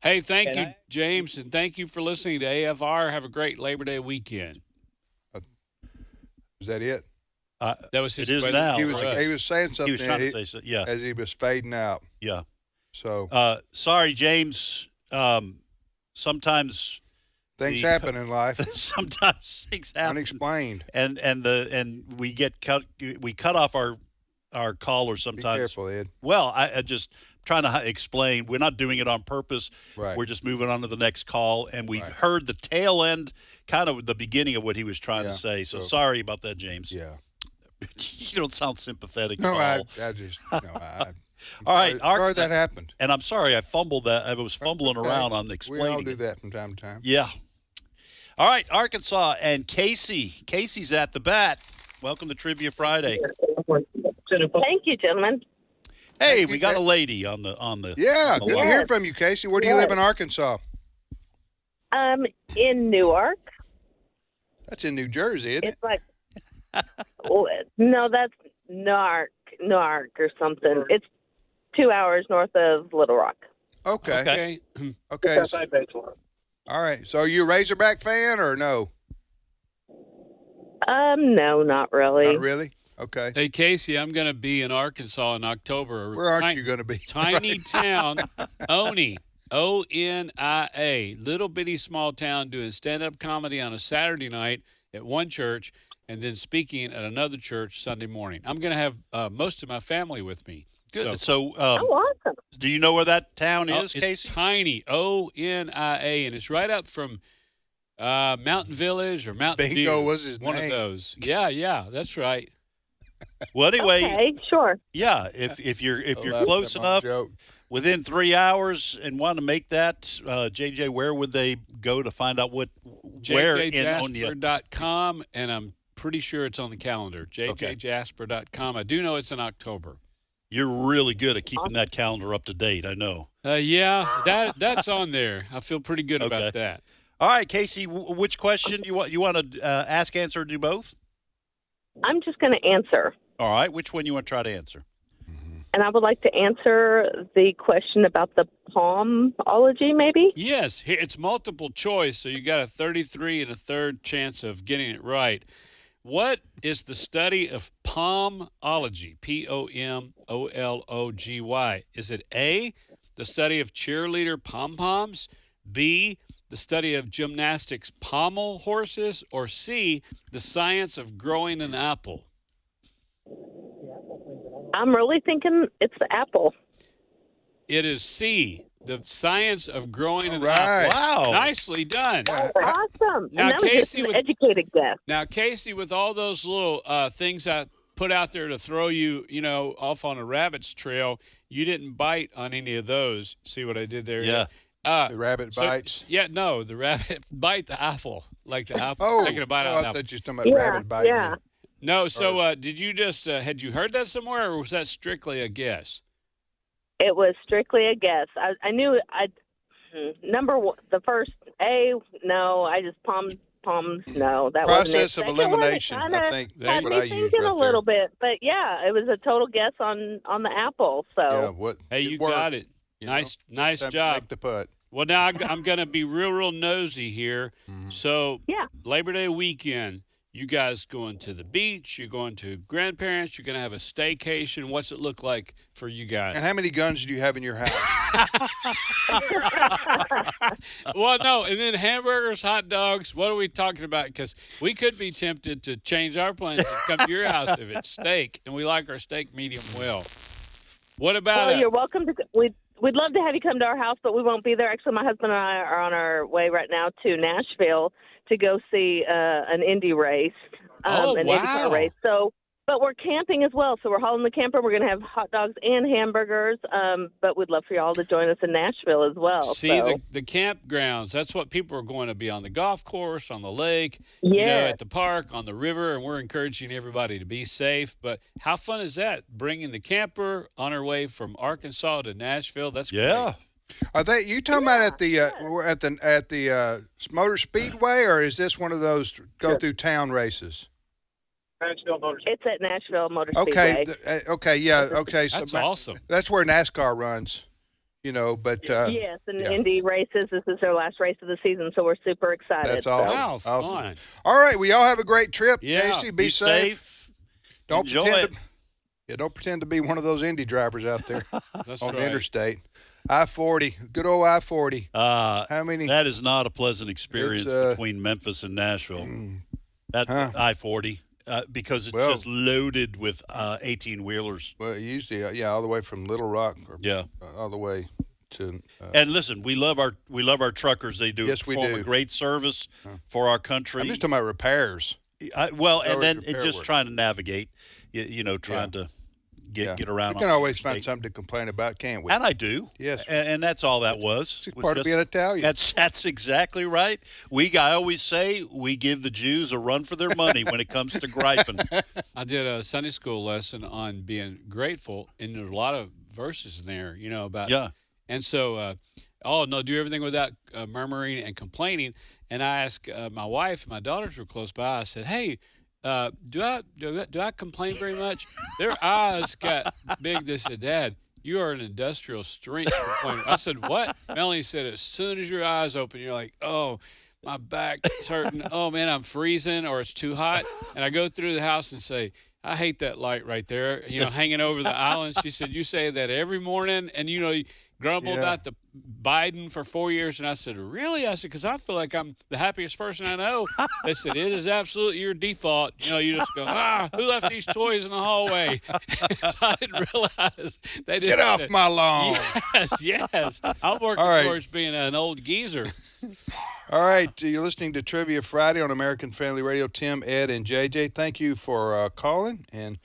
Hey, thank And you, James, and thank you for listening to AFR. Have a great Labor Day weekend. Is that it? That was his It is question now. He for was us. he was saying something. He was trying to say so. Yeah, as he was fading out. yeah. So Sorry, James. Sometimes things happen in life. Sometimes things happen Unexplained. and we get cut. We cut off our callers Be sometimes. careful, Ed. Well, I just trying to explain. We're not doing it on purpose. Right. We're just moving on to the next call, and we Right. heard the tail end, kind of the beginning of what he was trying Yeah, to say. So so- sorry about that, James. Yeah. You don't sound sympathetic No, at I all. just I All right, sorry that happened. And I'm sorry I fumbled that. I was fumbling Okay. around on We explaining. all do it. that from time to time. Yeah. All right, Arkansas and Casey. Casey's at the bat. Welcome to Trivia Friday. Thank you, gentlemen. Hey, we got a lady on the Yeah, on the good to line. hear from you, Casey. Where do you live in Arkansas? In Newark. That's in New Jersey, isn't It's it? like, no, that's Newark or something. It's 2 hours north of Little Rock. Okay. Okay. All right. So are you a Razorback fan or no? No, not really. Not really? Okay. Hey, Casey, I'm going to be in Arkansas in October. Where aren't you going to be? Tiny town, Onie, O-N-I-A, little bitty small town, doing stand-up comedy on a Saturday night at one church and then speaking at another church Sunday morning. I'm going to have most of my family with me. Good. So, awesome. Do you know where that town is, It's Casey? tiny, O-N-I-A, and it's right up from Mountain Village or Mountain View. Bingo was his one name. of those. Yeah, that's right. Well, anyway, Okay, sure. yeah. If you're laugh close at my enough, joke. within 3 hours, and want to make that, JJ, where would they go to find out where in Onia? JJJasper.com, and I'm pretty sure it's on the calendar. JJJasper.com. I do know it's in October. You're really good at keeping that calendar up to date. I know. Yeah, that's on there. I feel pretty good about that. All right, Casey. Which question you want to ask, answer, or do both? I'm just going to answer. All right. Which one you want to try to answer? And I would like to answer the question about the palmology, maybe? Yes, it's multiple choice, so you got a 33 and a third chance of getting it right. What is the study of palmology? P-O-M-O-L-O-G-Y. Is it A, the study of cheerleader pom-poms, B, the study of gymnastics pommel horses, or C, the science of growing an apple? I'm really thinking it's the apple. It is C, the science of growing an right. apple. Wow. Nicely done. Awesome. Now, and that was just Casey, an with- educated guess. Now, Casey, with all those little things I put out there to throw you, off on a rabbit's trail, you didn't bite on any of those. See what I did there? Yeah. The rabbit bites. Yeah, no, the rabbit bite the apple, like the apple Oh, taking a bite out I of the thought apple. you were talking about rabbit biting. Yeah. No, so did you just had you heard that somewhere, or was that strictly a guess? It was strictly a guess. I knew number one, the first A, no. I just palms, no. That Process of wasn't it. Second one, it elimination, I kinda think had that's what me I used thinking right a little bit, but yeah, it was a total guess on the apple. So Yeah, what? Hey, you got it. Nice Time to job. Make the putt. Well, now I'm going to be real nosy here. So, yeah. Labor Day weekend, you guys going to the beach, you're going to grandparents, you're going to have a staycation. What's it look like for you guys? And how many guns do you have in your house? Well, no, and then hamburgers, hot dogs. What are we talking about? Because we could be tempted to change our plans and come to your house if it's steak, and we like our steak medium well. What about Well, you're welcome to. We'd love to have you come to our house, but we won't be there. Actually, my husband and I are on our way right now to Nashville to go see an Indy race, an IndyCar race. So, but we're camping as well. So we're hauling the camper. We're going to have hot dogs and hamburgers. But we'd love for y'all to join us in Nashville as well. See, so. the campgrounds, that's what people are going to be on the golf course, on the lake, Yes. at the park, on the river, and we're encouraging everybody to be safe. But how fun is that, bringing the camper on our way from Arkansas to Nashville? That's great. Are they you talking about at the Motor Speedway, or is this one of those go through town races? Nashville Motor It's at Nashville Motor Okay, Speedway. okay, yeah, okay. So That's awesome. That's where NASCAR runs, but Yes, and yeah. the Indy races. This is their last race of the season, so we're super excited. That's awesome. Wow, Awesome. fun. All right, we all have a great trip. Yeah, Casey, be safe. Don't Enjoy pretend it. don't pretend to be one of those Indy drivers out there That's on the right. interstate. I-40, good old I-40. How many? That is not a pleasant experience It's, between Memphis and Nashville. That I-40, because it's Well- just loaded with 18-wheelers. Well, usually, all the way from Little Rock, all the way to. And listen, we love our truckers. They do Yes, we perform do. a great service for our country. I'm just talking about repairs. And then repair just work. trying to navigate, trying to get around. We can on always the find interstate. something to complain about, can't we? And I do. Yes. And that's all that was. It's part of being Italian. That's exactly right. I always say we give the Jews a run for their money when it comes to griping. I did a Sunday school lesson on being grateful, and there's a lot of verses in there, about. Yeah. And so, do everything without murmuring and complaining. And I asked my wife, and my daughters were close by. I said, "Hey, do I complain very much?" Their eyes got big. They said, "Dad, You are an industrial strength pointer. I said, what? Melanie said, as soon as your eyes open, you're like, oh, my back is hurting. Oh, man, I'm freezing or it's too hot. And I go through the house and say, I hate that light right there, hanging over the island. She said, you say that every morning, and, you grumble about the Biden for 4 years. And I said, really? I said, because I feel like I'm the happiest person I know. They said, it is absolutely your default. You just go, who left these toys in the hallway? So I didn't realize they didn't. Get off my lawn. Yes. I'm working towards being an old geezer. All right, you're listening to Trivia Friday on American Family Radio. Tim, Ed, and JJ, thank you for calling and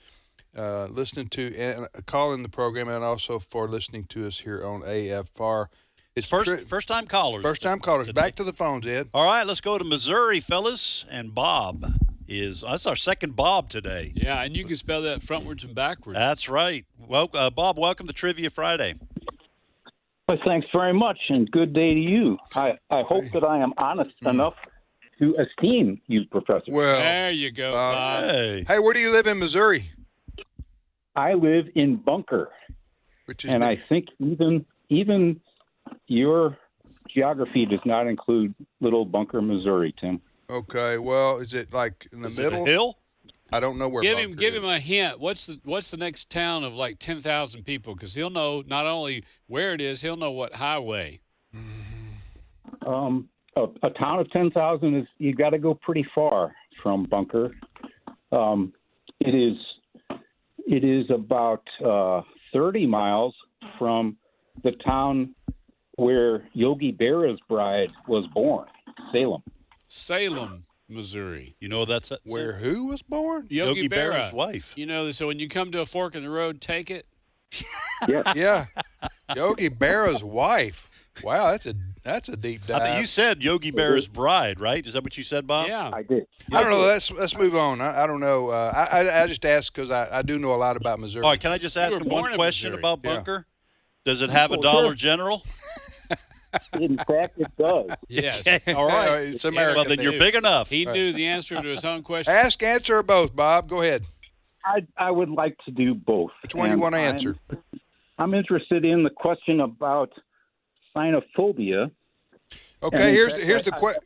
listening to and calling the program, and also for listening to us here on AFR. It's first-time callers. First-time callers. Today. Back to the phones, Ed. All right, let's go to Missouri, fellas. And Bob that's our second Bob today. Yeah, and you can spell that frontwards and backwards. That's right. Well, Bob, welcome to Trivia Friday. Well, thanks very much, and good day to you. I hope that I am honest enough to esteem you, Professor. Well, there you go, Bob. Hey, where do you live in Missouri? I live in Bunker, and I think even your geography does not include Little Bunker, Missouri, Tim. Okay, well, is it like in the middle? It a hill? I don't know where. Give him a hint. What's the next town of like 10,000 people? Because he'll know not only where it is, he'll know what highway. A town of 10,000 is you got to go pretty far from Bunker. It is about 30 miles from the town where Yogi Berra's bride was born, Salem, Missouri. You know that's where who was born? Yogi Berra's wife. So when you come to a fork in the road, take it. Yeah. Yogi Berra's wife. Wow, that's a deep dive. I think you said Yogi Berra's bride, right? Is that what you said, Bob? Yeah, I did. I don't know. Let's move on. I don't know. I just asked because I do know a lot about Missouri. All right, can I just ask him one question about Bunker? Does it have a Dollar General? In fact, it does. Yes. All right. It's American. Well, then you're big enough. He knew the answer to his own question. Ask, answer, or both, Bob. Go ahead. I would like to do both. Which one do you want to answer? I'm interested in the question about xenophobia. Okay, here's the question.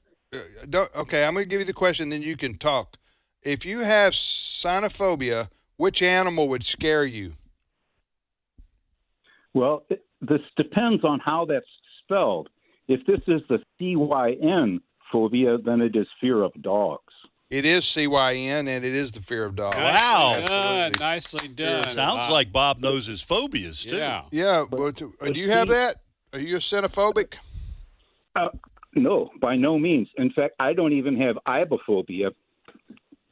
Okay, I'm going to give you the question, then you can talk. If you have xenophobia, which animal would scare you? Well, this depends on how that's spelled. If this is the CYN phobia, then it is fear of dogs. It is CYN, and it is the fear of dogs. Wow. Nicely done. Sounds like Bob knows his phobias, too. Yeah, but do you have that? Are you xenophobic? No, by no means. In fact, I don't even have ibophobia,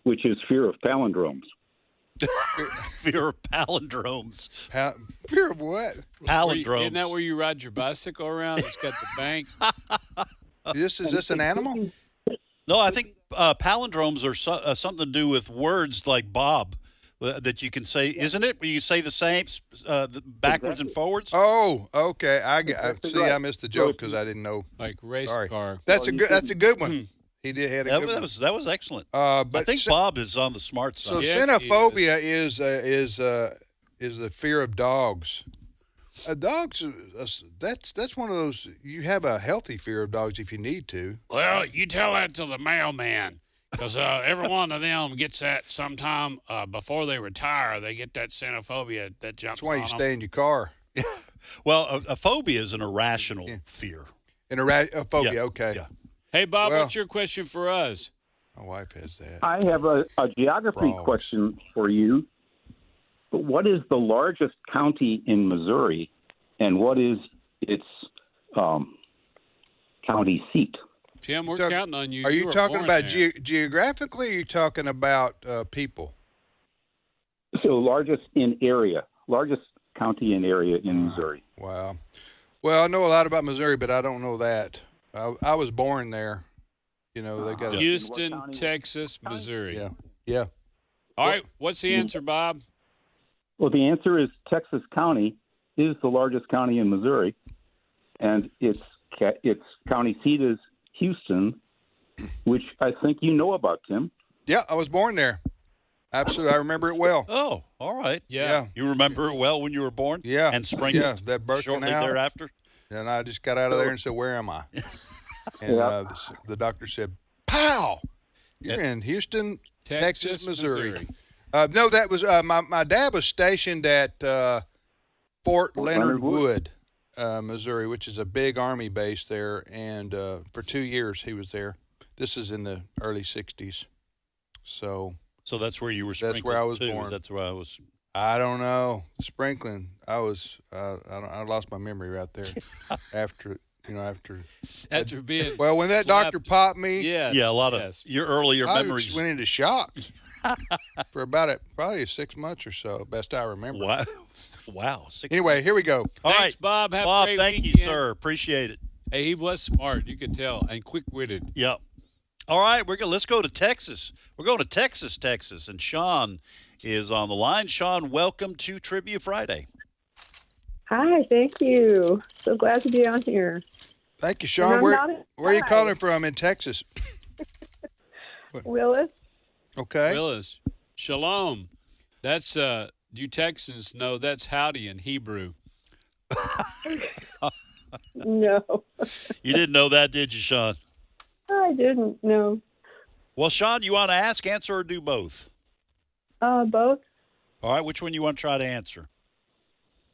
which is fear of palindromes. Fear of palindromes. Fear of what? Palindromes. Isn't that where you ride your bicycle around? It's got the bank. Is this an animal? No, I think palindromes are something to do with words like Bob that you can say, isn't it? Where you say the same backwards and forwards? Oh, okay. See, right. I missed the joke because I didn't know. Like race car. That's a good one. He did had a good one. That was excellent. But I think Bob is on the smart side. So xenophobia is the fear of dogs. Dogs, that's one of those. You have a healthy fear of dogs if you need to. Well, you tell that to the mailman, because every one of them gets that sometime before they retire. They get that xenophobia that jumps. That's why you on stay in your car. Well, a phobia is an irrational fear. A phobia, Yeah. Okay. Yeah. Hey, Bob, what's your question for us? My wife has that. I have a geography question for you. What is the largest county in Missouri, and what is its county seat? Tim, we're counting on you. Are you were talking born about there. geographically, or are you talking about people? So largest county in area in Missouri. Wow. Well, I know a lot about Missouri, but I don't know that. I was born there. You know, they got Houston, Texas, Missouri. Yeah. All right, what's the answer, Bob? Well, the answer is Texas County is the largest county in Missouri, and its county seat is Houston, which I think you know about, Tim. Yeah, I was born there. Absolutely. I remember it well. Oh, all right. Yeah. You remember it well when you were born? Yeah. And sprinkled that birth shortly canal. thereafter? And I just got out of there and said, "Where am I?" And the doctor said, "Pow! You're in Houston, Texas, Missouri." No, that was my dad was stationed at Fort Leonard Wood, Missouri, which is a big Army base there. And for 2 years he was there. This is in the early 60s. So that's where you were sprinkled. That's where I was too. born. That's where I was. I don't know. Sprinkling. I was. I lost my memory right there. after being well, when that slapped. doctor popped me. Yeah, a lot of your earlier I memories. just went into shock for about probably 6 months or so. Best I remember. Wow. Anyway, here we go. All Thanks, right, Bob. Have Bob, a great thank weekend. you, sir. Appreciate it. Hey, he was smart. You could tell, and quick-witted. Yep. All right, let's go to Texas. We're going to Texas, and Sean is on the line. Sean, welcome to Trivia Friday. Hi, thank you. So glad to be on here. Thank you, Sean. Where are you calling from in Texas? Willis. Okay. Willis. Shalom. That's you Texans know that's howdy in Hebrew. No. You didn't know that, did you, Sean? I didn't know. Well, Sean, you want to ask, answer, or do both? Both. All right, which one you want to try to answer?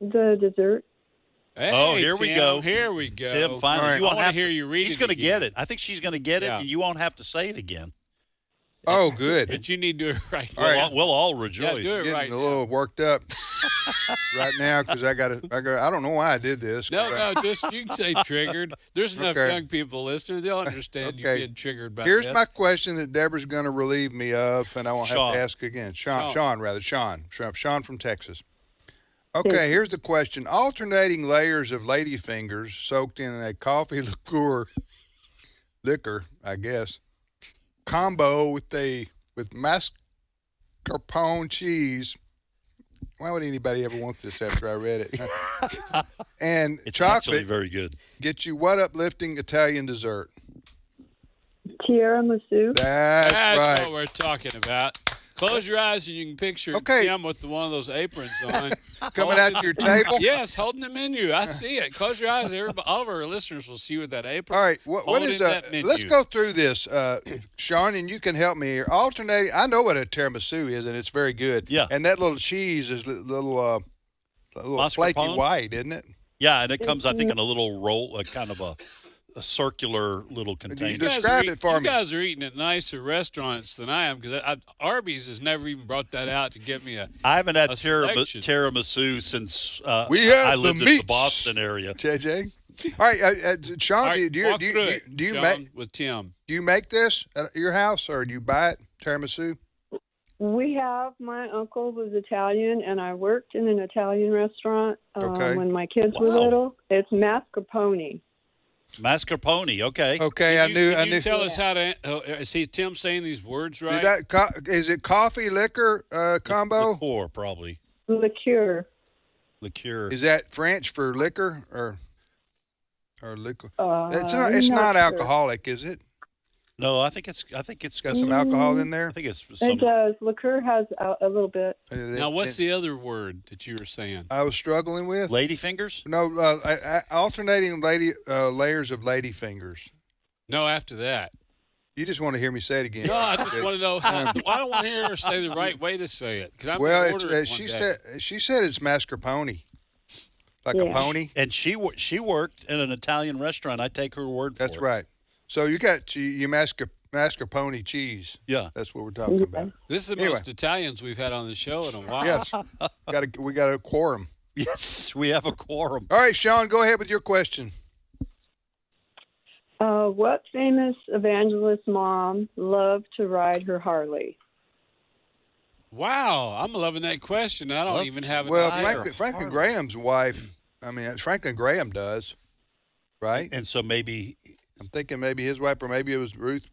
The dessert. Hey, here we Tim, go. Here we go. Tim, finally. Right. You won't I want have to hear you read She's it going to again. get it. I think she's going to get it, Yeah. and you won't have to say it again. Oh, good. But you need to do it right. We'll all rejoice. Yeah, do it Getting right a little worked up right now because I don't know why I did this. No, just you can say triggered. There's enough Okay. young people listening. They'll understand you Okay. being triggered by Here's this. my question that Deborah's going to relieve me of, and I won't have Sean. to ask again. Sean from Texas. Thank Okay, you. here's the question. Alternating layers of ladyfingers soaked in a coffee liquor, I guess, combo with mascarpone cheese. Why would anybody ever want this after I read it? And It's chocolate actually very good. get you what uplifting Italian dessert? Tiramisu. That's right. what we're talking about. Close your eyes and you can picture Tim with one of those aprons on. Coming out to your table? Yes, holding the menu. I see it. Close your eyes. All of our listeners will see with that apron. All right, what is that menu. Let's go through this, Sean, and you can help me here. Alternating, I know what a tiramisu is, and it's very good. Yeah. And that little cheese is little flaky Mascarpone? white, isn't it? Yeah, and it comes, I think, in a little roll, kind of a circular little container. Describe it for you me. guys are eating at nicer restaurants than I am because Arby's has never even brought that out to get me a. I haven't had a selection. tiramisu since We have I lived the in the meats. Boston area. JJ. All right, Sean, All right, do you walk through it, do you Sean, make with Tim? do you make this at your house or do you buy it tiramisu? We have, my uncle was Italian, and I worked in an Italian restaurant Okay. when my kids were Wow. little. It's mascarpone. Mascarpone, okay. Okay, Can you I knew. tell us how to? Is Tim saying these words right? Is it coffee liquor combo? Liqueur, probably. Liqueur. Liqueur. Is that French for liquor or liquor? It's I'm not not sure. alcoholic, is it? No, I think it's Got some alcohol in there. I think it's It some. does. Liqueur has a little bit. Now, what's the other word that you were saying? I was struggling with? Lady fingers? No, alternating layers of lady fingers. No, after that. You just want to hear me say it again. No, I just want to know how. I don't want to hear her say the right way to say it because I'm Well, going to order it she one day. said it's mascarpone, like a pony. And she worked in an Italian restaurant. I take her word for That's it. right. So you got your mascarpone cheese. Yeah, that's what we're talking about. This is the Anyway. most Italians we've had on the show in a while. Yes, we got a quorum. Yes, we have a quorum. All right, Sean, go ahead with your question. What famous evangelist mom loved to ride her Harley? Wow, I'm loving that question. I don't even have an Well, idea. Franklin Graham's wife. I mean, Franklin Graham does, right? And so maybe I'm thinking maybe his wife, or maybe it was Ruth.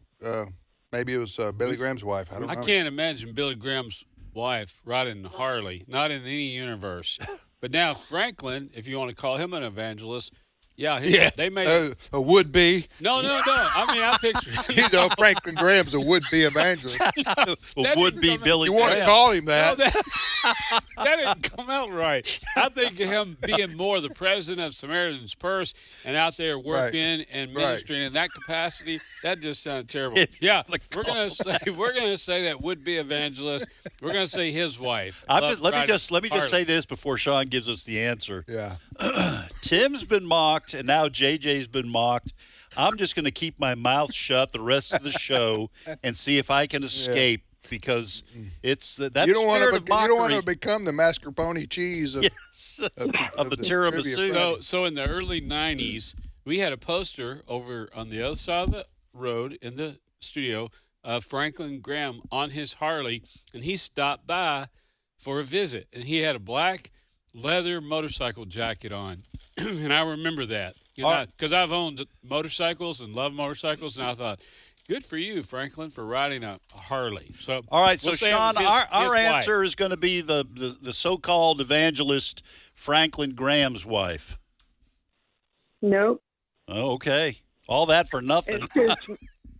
Maybe it was Billy Graham's wife. I don't know. I can't imagine Billy Graham's wife riding Harley, not in any universe. But now Franklin, if you want to call him an evangelist, Yeah, they made a would-be. No. I mean, I picture you know, Franklin Graham's a would-be evangelist. Would-be Billy You Graham. want to call him that. No, that didn't come out right. I think of him being more the president of Samaritan's Purse and out there working and ministering in that capacity. That just sounded terrible. Yeah, we're gonna say that would-be evangelist. We're gonna say his wife. Let me just say this before Sean gives us the answer. Yeah. Tim's been mocked, and now JJ's been mocked. I'm just going to keep my mouth shut the rest of the show and see if I can escape because it's that you don't spirit of mockery. You don't want to become the mascarpone cheese of, of the tiramisu. So in the early 90s, we had a poster over on the other side of the road in the studio of Franklin Graham on his Harley, and he stopped by for a visit, and he had a black leather motorcycle jacket on, and I remember that because I've owned motorcycles and love motorcycles, and I thought, good for you, Franklin, for riding a Harley. So all right, so we'll Sean, our answer is going to be the so-called evangelist Franklin Graham's wife. Nope. Oh, okay, all that for nothing.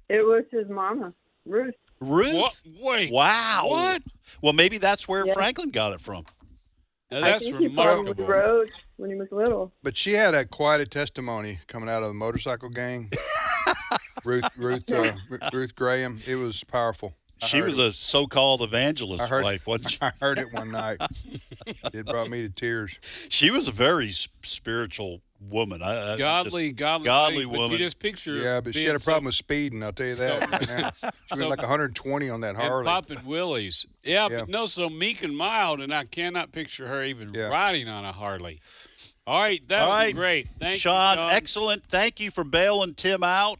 It was his mama, Ruth. Ruth? What? Wait. Wow. What? Well, maybe that's where Franklin got it from. Now, that's remarkable. He probably rode when he was little. But she had quite a testimony coming out of the motorcycle gang. Ruth Graham. It was powerful. She was a so-called evangelist wife, wasn't she? I heard it one night. It brought me to tears. She was a very spiritual woman. Godly woman. You just picture. Yeah, but she had a problem with speeding. I'll tell you that. She went like 120 on that Harley. And popping willies. Yeah, but no, so meek and mild, and I cannot picture her even riding on a Harley. All right, that was great. Thank you, Sean. Excellent. Thank you for bailing Tim out.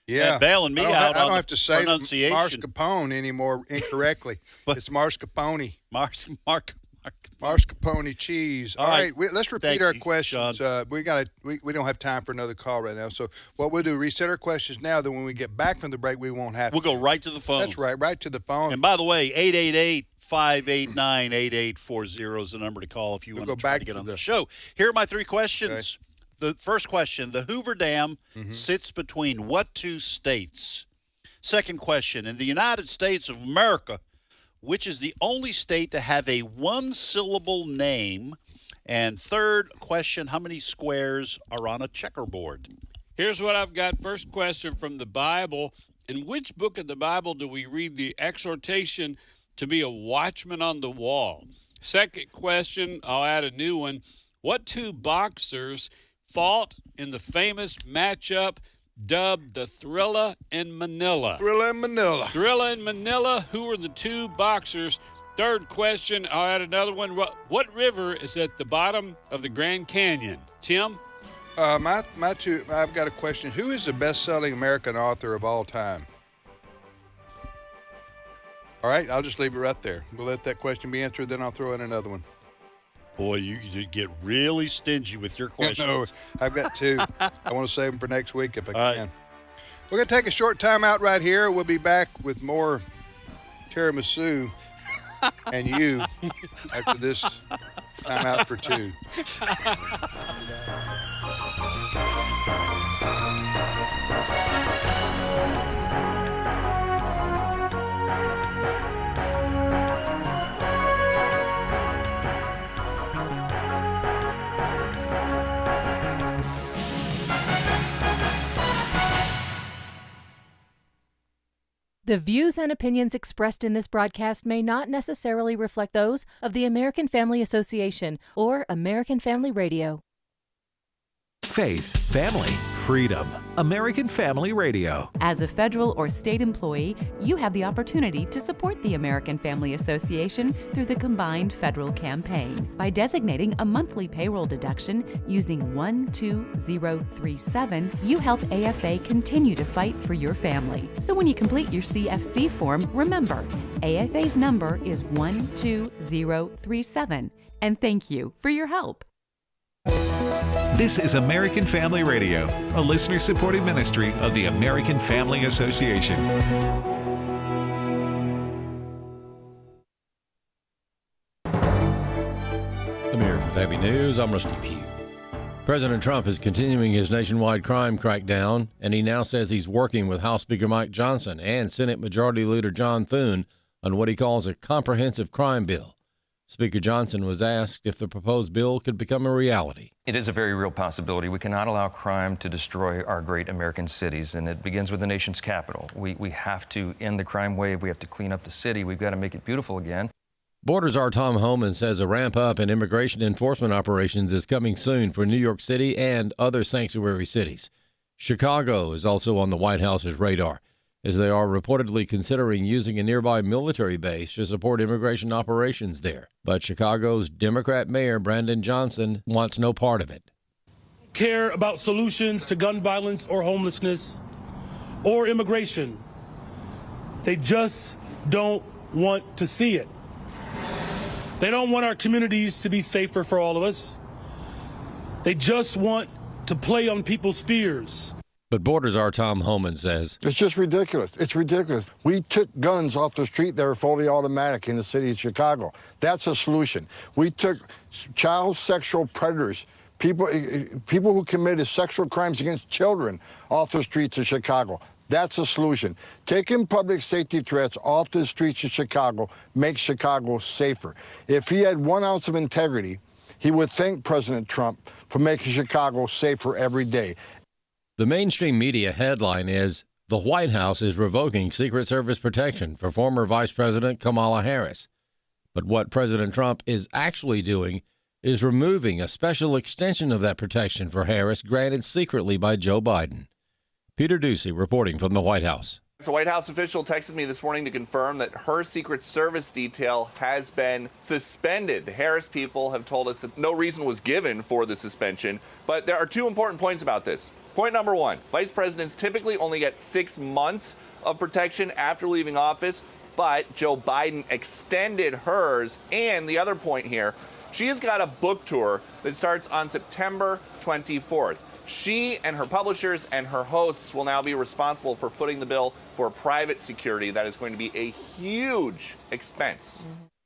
Yeah, bailing me out. I don't have to say pronunciation. Mascarpone anymore incorrectly. But it's mascarpone. Mascarpone cheese. All right, let's repeat our questions. We don't have time for another call right now. So what we'll do, reset our questions now. Then when we get back from the break, we won't have. We'll go right to the phone. That's right to the phone. And by the way, 888-589-8840 is the number to call if you want to try to get on the show. Here are my three questions. Okay. The first question, the Hoover Dam sits between what two states? Second question, in the United States of America, which is the only state to have a one-syllable name? And third question, how many squares are on a checkerboard? Here's what I've got. First question from the Bible. In which book of the Bible do we read the exhortation to be a watchman on the wall? Second question, I'll add a new one. What two boxers fought in the famous matchup dubbed the Thrilla and Manila? Thrilla and Manila. Thrilla and Manila, who were the two boxers? Third question, I'll add another one. What river is at the bottom of the Grand Canyon? Tim? My two, I've got a question. Who is the best-selling American author of all time? All right, I'll just leave it right there. We'll let that question be answered, then I'll throw in another one. Boy, you get really stingy with your questions. No, I've got two. I want to save them for next week if I can. Right. We're going to take a short time out right here. We'll be back with more tiramisu and you after this time out for two. The views and opinions expressed in this broadcast may not necessarily reflect those of the American Family Association or American Family Radio. Faith, family, freedom. American Family Radio. As a federal or state employee, you have the opportunity to support the American Family Association through the combined federal campaign. By designating a monthly payroll deduction using 12037, you help AFA continue to fight for your family. So when you complete your CFC form, remember, AFA's number is 12037. And thank you for your help. This is American Family Radio, a listener-supported ministry of the American Family Association. American Family News, I'm Rusty Pugh. President Trump is continuing his nationwide crime crackdown, and he now says he's working with House Speaker Mike Johnson and Senate Majority Leader John Thune on what he calls a comprehensive crime bill. Speaker Johnson was asked if the proposed bill could become a reality. It is a very real possibility. We cannot allow crime to destroy our great American cities, and it begins with the nation's capital. We have to end the crime wave. We have to clean up the city. We've got to make it beautiful again. Borders Czar Tom Homan says a ramp up in immigration enforcement operations is coming soon for New York City and other sanctuary cities. Chicago is also on the White House's radar, as they are reportedly considering using a nearby military base to support immigration operations there. But Chicago's Democrat Mayor Brandon Johnson wants no part of it. Care about solutions to gun violence or homelessness or immigration. They just don't want to see it. They don't want our communities to be safer for all of us. They just want to play on people's fears. But Borders Czar Tom Homan says it's just ridiculous. It's ridiculous. We took guns off the street that were fully automatic in the city of Chicago. That's a solution. We took child sexual predators, people who committed sexual crimes against children, off the streets of Chicago. That's a solution. Taking public safety threats off the streets of Chicago makes Chicago safer. If he had 1 ounce of integrity, he would thank President Trump for making Chicago safer every day. The mainstream media headline is, the White House is revoking Secret Service protection for former Vice President Kamala Harris. But what President Trump is actually doing is removing a special extension of that protection for Harris granted secretly by Joe Biden. Peter Ducey reporting from the White House. A White House official texted me this morning to confirm that her Secret Service detail has been suspended. The Harris people have told us that no reason was given for the suspension, but there are 2 important points about this. Point number 1, vice presidents typically only get 6 months of protection after leaving office, but Joe Biden extended hers. And the other point here, she has got a book tour that starts on September 24th. She and her publishers and her hosts will now be responsible for footing the bill for private security. That is going to be a huge expense.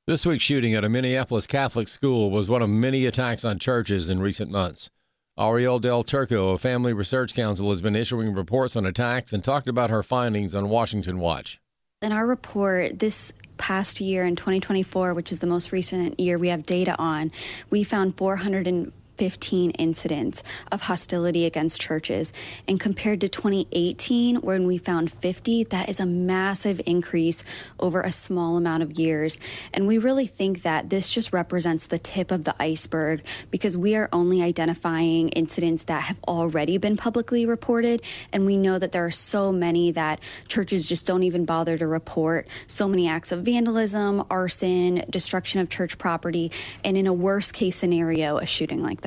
This week's shooting at a Minneapolis Catholic school was one of many attacks on churches in recent months. Ariel Del Turco of Family Research Council has been issuing reports on attacks and talked about her findings on Washington Watch. In our report, this past year in 2024, which is the most recent year we have data on, we found 415 incidents of hostility against churches. And compared to 2018, when we found 50, that is a massive increase over a small amount of years. And we really think that this just represents the tip of the iceberg, because we are only identifying incidents that have already been publicly reported. And we know that there are so many that churches just don't even bother to report. So many acts of vandalism, arson, destruction of church property, and in a worst case scenario, a shooting like this.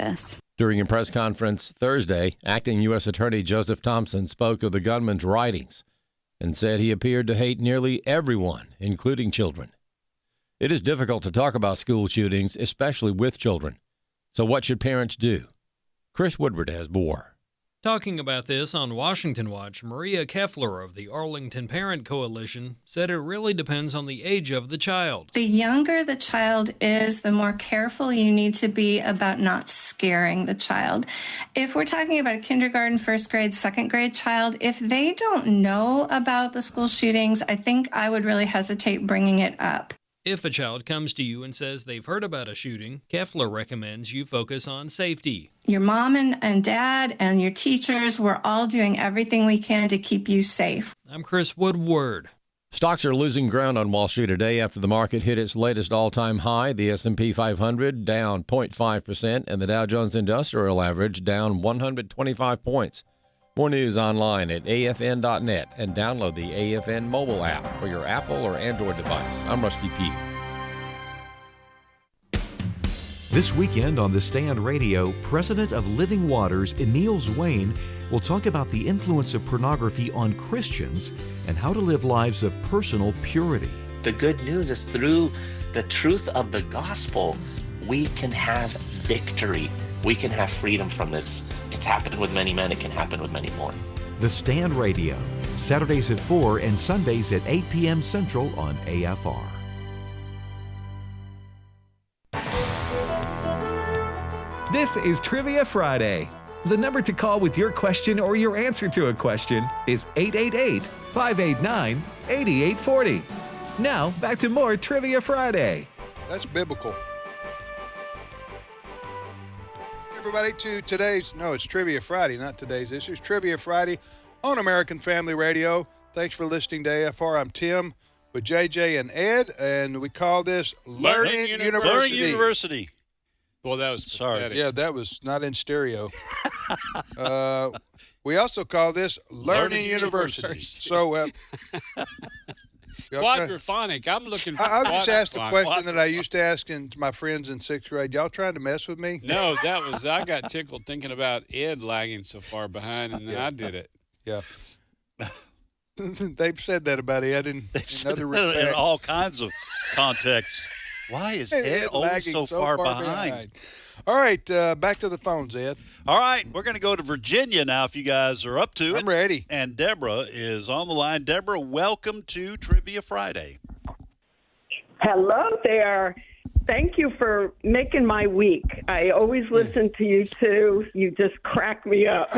During a press conference Thursday, Acting U.S. Attorney Joseph Thompson spoke of the gunman's writings and said he appeared to hate nearly everyone, including children. It is difficult to talk about school shootings, especially with children. So what should parents do? Chris Woodward has more. Talking about this on Washington Watch, Maria Keffler of the Arlington Parent Coalition said it really depends on the age of the child. The younger the child is, the more careful you need to be about not scaring the child. If we're talking about a kindergarten, first grade, second grade child, if they don't know about the school shootings, I think I would really hesitate bringing it up. If a child comes to you and says they've heard about a shooting, Keffler recommends you focus on safety. Your mom and dad and your teachers, we're all doing everything we can to keep you safe. I'm Chris Woodward. Stocks are losing ground on Wall Street today after the market hit its latest all-time high. The S&P 500 down 0.5% and the Dow Jones Industrial Average down 125 points. More news online at afn.net and download the AFN mobile app for your Apple or Android device. I'm Rusty Pugh. This weekend on The Stand Radio, President of Living Waters, Emil Zwane, will talk about the influence of pornography on Christians and how to live lives of personal purity. The good news is through the truth of the gospel, we can have victory. We can have freedom from this. It's happened with many men. It can happen with many more. The Stand Radio, Saturdays at 4 and Sundays at 8 p.m. Central on AFR. This is Trivia Friday. The number to call with your question or your answer to a question is 888-589-8840. Now, back to more Trivia Friday. That's biblical. Everybody to today's, no, it's Trivia Friday, not today's issue. It's Trivia Friday on American Family Radio. Thanks for listening to AFR. I'm Tim with JJ and Ed, and we call this Learning University. Learning University. Well, that was pathetic. Yeah, that was not in stereo. We also call this Learning University. So, quadraphonic. I'm looking for I just asked the question that I used to ask my friends in 6th grade. Y'all trying to mess with me? No, I got tickled thinking about Ed lagging so far behind, and then I did it. Yeah. They've said that about Ed in other respects. In all kinds of contexts. Why is Ed always so far behind? All right, back to the phones, Ed. All right, we're going to go to Virginia now if you guys are up to it. I'm ready. And Deborah is on the line. Deborah, welcome to Trivia Friday. Hello there. Thank you for making my week. I always listen to you two. You just crack me up.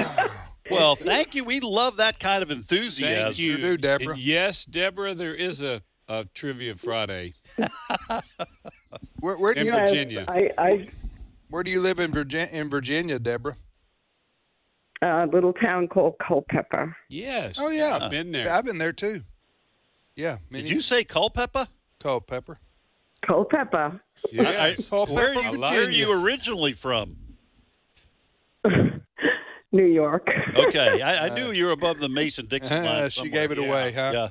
Well, thank you. We love that kind of enthusiasm. Thank you. do, Deborah. And yes, Deborah, there is a Trivia Friday. Where do in you Virginia? Where do you live in Virginia, Deborah? A little town called Culpeper. Yes. Oh, yeah. I've been there. I've been there, too. Yeah. Did you say Culpeper? Culpeper. Culpeper. Yes. Where are you originally from? New York. Okay. I knew you were above the Mason-Dixon line. She gave it away, huh? Yeah.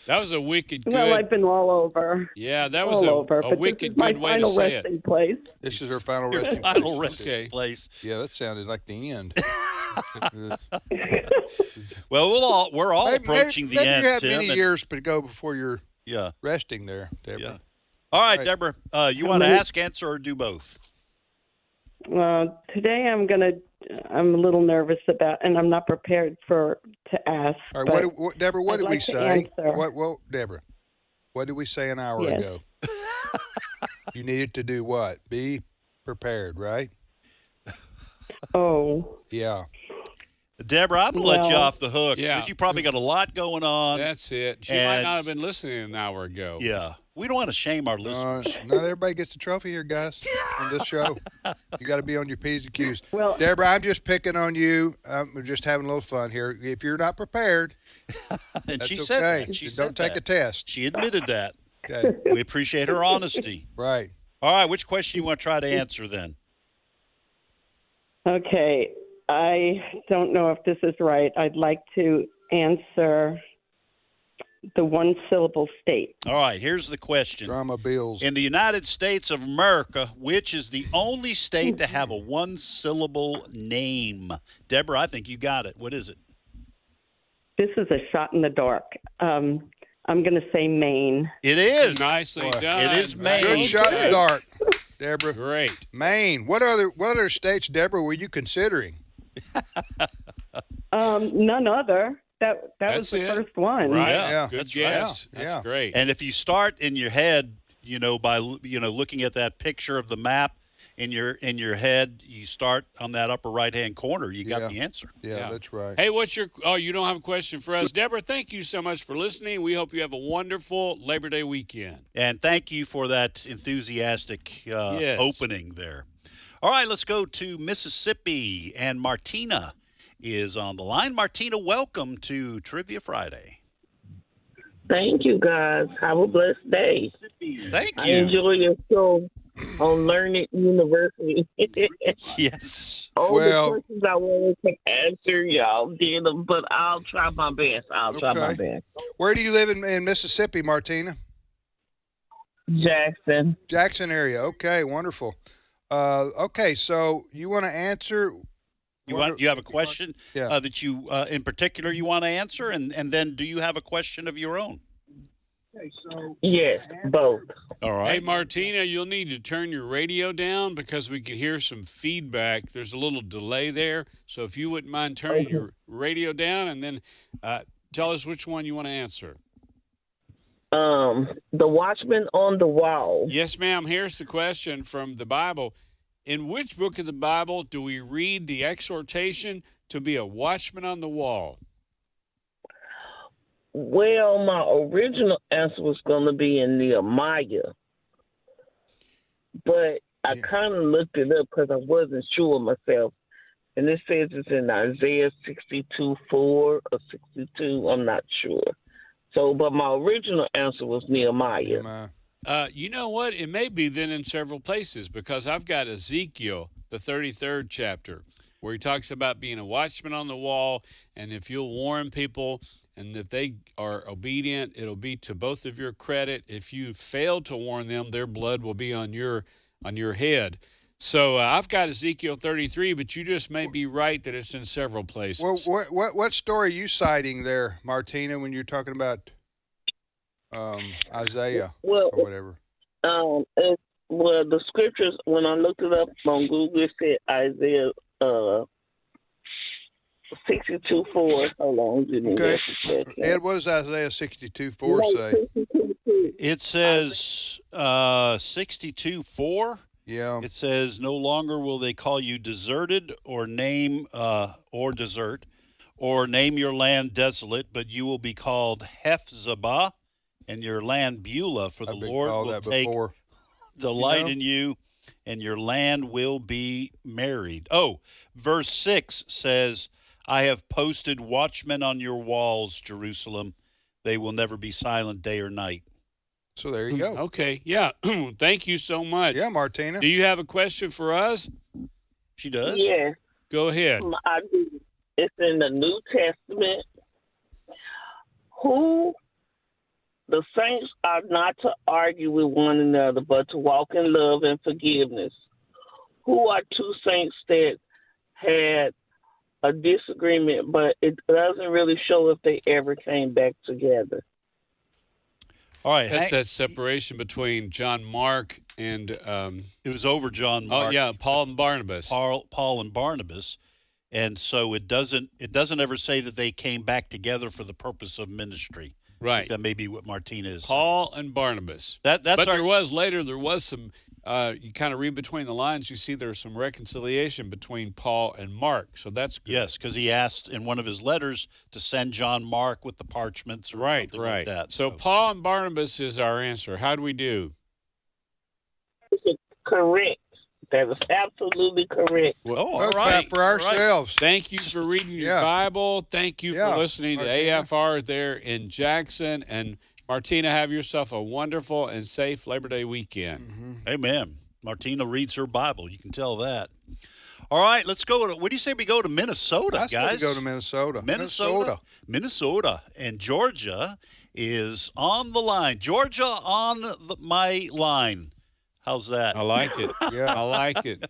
That was a wicked good. Well, I've been all over. Yeah, that was a wicked good way to say it. Resting place. This is her final resting Final resting place. Yeah, that sounded like the end. Well, we're all approaching the end, you have Tim, many years to go before you're resting there, Deborah. Yeah. All right, Deborah, you want to ask, answer, or do both? Today I'm a little nervous about, and I'm not prepared to ask. All right, Deborah, what did we say? Answer. Deborah, what did we say an hour ago? You needed to do what? Be prepared, right? Oh. Yeah. Deborah, I'm going to let you off the hook because you probably got a lot going on. That's it. She might not have been listening an hour ago. Yeah. We don't want to shame our listeners. Not everybody gets a trophy here, guys, on this show. You got to be on your P's and Q's. Well, Deborah, I'm just picking on you. We're just having a little fun here. If you're not prepared, and that's she okay. said that. Don't take a test. She admitted that. Okay. We appreciate her honesty. Right. All right. Which question you want to try to answer then? Okay. I don't know if this is right. I'd like to answer the one-syllable state. All right, here's the question. Drama bills. In the United States of America, which is the only state to have a one-syllable name? Deborah, I think you got it. What is it? This is a shot in the dark. I'm going to say Maine. It is. Nicely done. It is Maine. Good shot in the dark, Deborah. Great. Maine. What other states, Deborah, were you considering? None other. That was the first one. Right. Yeah. Good That's guess. right. That's great. And if you start in your head, by looking at that picture of the map in your head, you start on that upper right-hand corner. You got the answer. Yeah, that's right. Hey, you don't have a question for us. Deborah, thank you so much for listening. We hope you have a wonderful Labor Day weekend. And thank you for that enthusiastic opening there. All right, let's go to Mississippi, and Martina is on the line. Martina, welcome to Trivia Friday. Thank you, guys. Have a blessed day. Thank you. I enjoy your show on Learning University. Yes. All the questions I wanted to answer, y'all did them, but I'll try my best. Try my best. Where do you live in Mississippi, Martina? Jackson area. Okay, wonderful. Okay, so you want to answer? You have a question that you in particular you want to answer, and then do you have a question of your own? Yes, both. All right. Hey, Martina, you'll need to turn your radio down because we can hear some feedback. There's a little delay there, so if you wouldn't mind turning your radio down, and then tell us which one you want to answer. The Watchman on the Wall. Yes, ma'am. Here's the question from the Bible. In which book of the Bible do we read the exhortation to be a watchman on the wall? Well, my original answer was going to be in Nehemiah, but I kind of looked it up because I wasn't sure myself. And it says it's in Isaiah 62:4 or 62. I'm not sure. So, but my original answer was Nehemiah. You know what? It may be then in several places, because I've got Ezekiel, the 33rd chapter, where he talks about being a watchman on the wall, and if you'll warn people and if they are obedient, it'll be to both of your credit. If you fail to warn them, their blood will be on your head. So I've got Ezekiel 33, but you just may be right that it's in several places. Well, what story are you citing there, Martina, when you're talking about Isaiah or whatever? Well, the scriptures, when I looked it up on Google, it said Isaiah 62:4. Hold on. Okay. Ed, what does Isaiah 62:4 say? It says 62:4. Yeah. It says, no longer will they call you deserted or name or desert or name your land desolate, but you will be called Hephzibah and your land Beulah, for the Lord will take delight in you, and your land will be married. Oh, verse 6 says, I have posted watchmen on your walls, Jerusalem. They will never be silent day or night. So there you go. Okay, yeah. Thank you so much. Yeah, Martina. Do you have a question for us? She does? Yes. Go ahead. I do. It's in the New Testament. The saints are not to argue with one another, but to walk in love and forgiveness. Who are two saints that had a disagreement, but it doesn't really show if they ever came back together? All right. That's that separation between John Mark and it was over John Mark. Oh yeah, Paul and Barnabas. Paul and Barnabas. And so it doesn't ever say that they came back together for the purpose of ministry. Right. That may be what Martina is. Paul and Barnabas. That's but there was some you kind of read between the lines, you see there's some reconciliation between Paul and Mark. So that's good. Yes, because he asked in one of his letters to send John Mark with the parchments or something like that. So Paul and Barnabas is our answer. How do we do? Correct. That is absolutely correct. Well, all right. For ourselves. Thank you for reading your Bible. Thank you for listening to AFR there in Jackson. And Martina, have yourself a wonderful and safe Labor Day weekend. Mm-hmm. Amen. Martina reads her Bible. You can tell that. All right, let's go. What do you say we go to Minnesota, guys? We go to Minnesota. Minnesota. And Georgia is on the line. Georgia on my line. How's that? I like it. Yeah. I like it.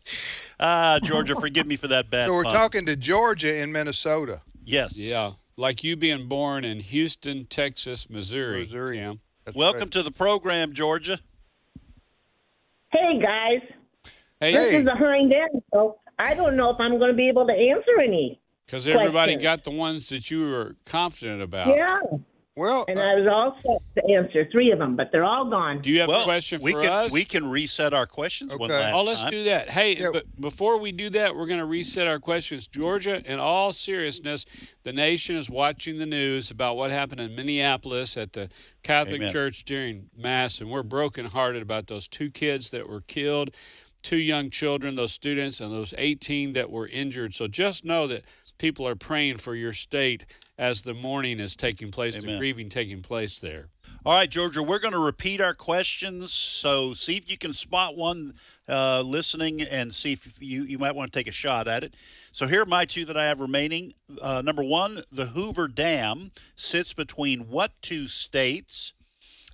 Georgia, forgive me for that bad So we're pun. talking to Georgia in Minnesota. Yes. Yeah. Like you being born in Houston, Texas, Missouri. Cam. Welcome to the program, Georgia. Hey, guys. Hey. This is a hind end, so I don't know if I'm going to be able to answer any. Because everybody questions. got the ones that you were confident about. Yeah. Well, and I was all set to answer 3 of them, but they're all gone. Do you have a question for us? We can reset our questions one last Oh, let's time. do that. Hey, but before we do that, we're going to reset our questions. Georgia, in all seriousness, the nation is watching the news about what happened in Minneapolis at the Catholic Amen. Church during Mass, and we're brokenhearted about those 2 kids that were killed, 2 young children, those students, and those 18 that were injured. So just know that people are praying for your state as the mourning is taking place, Amen. the grieving taking place there. All right, Georgia, we're going to repeat our questions. So see if you can spot one listening and see if you might want to take a shot at it. So here are my 2 that I have remaining. Number 1, the Hoover Dam sits between what 2 states?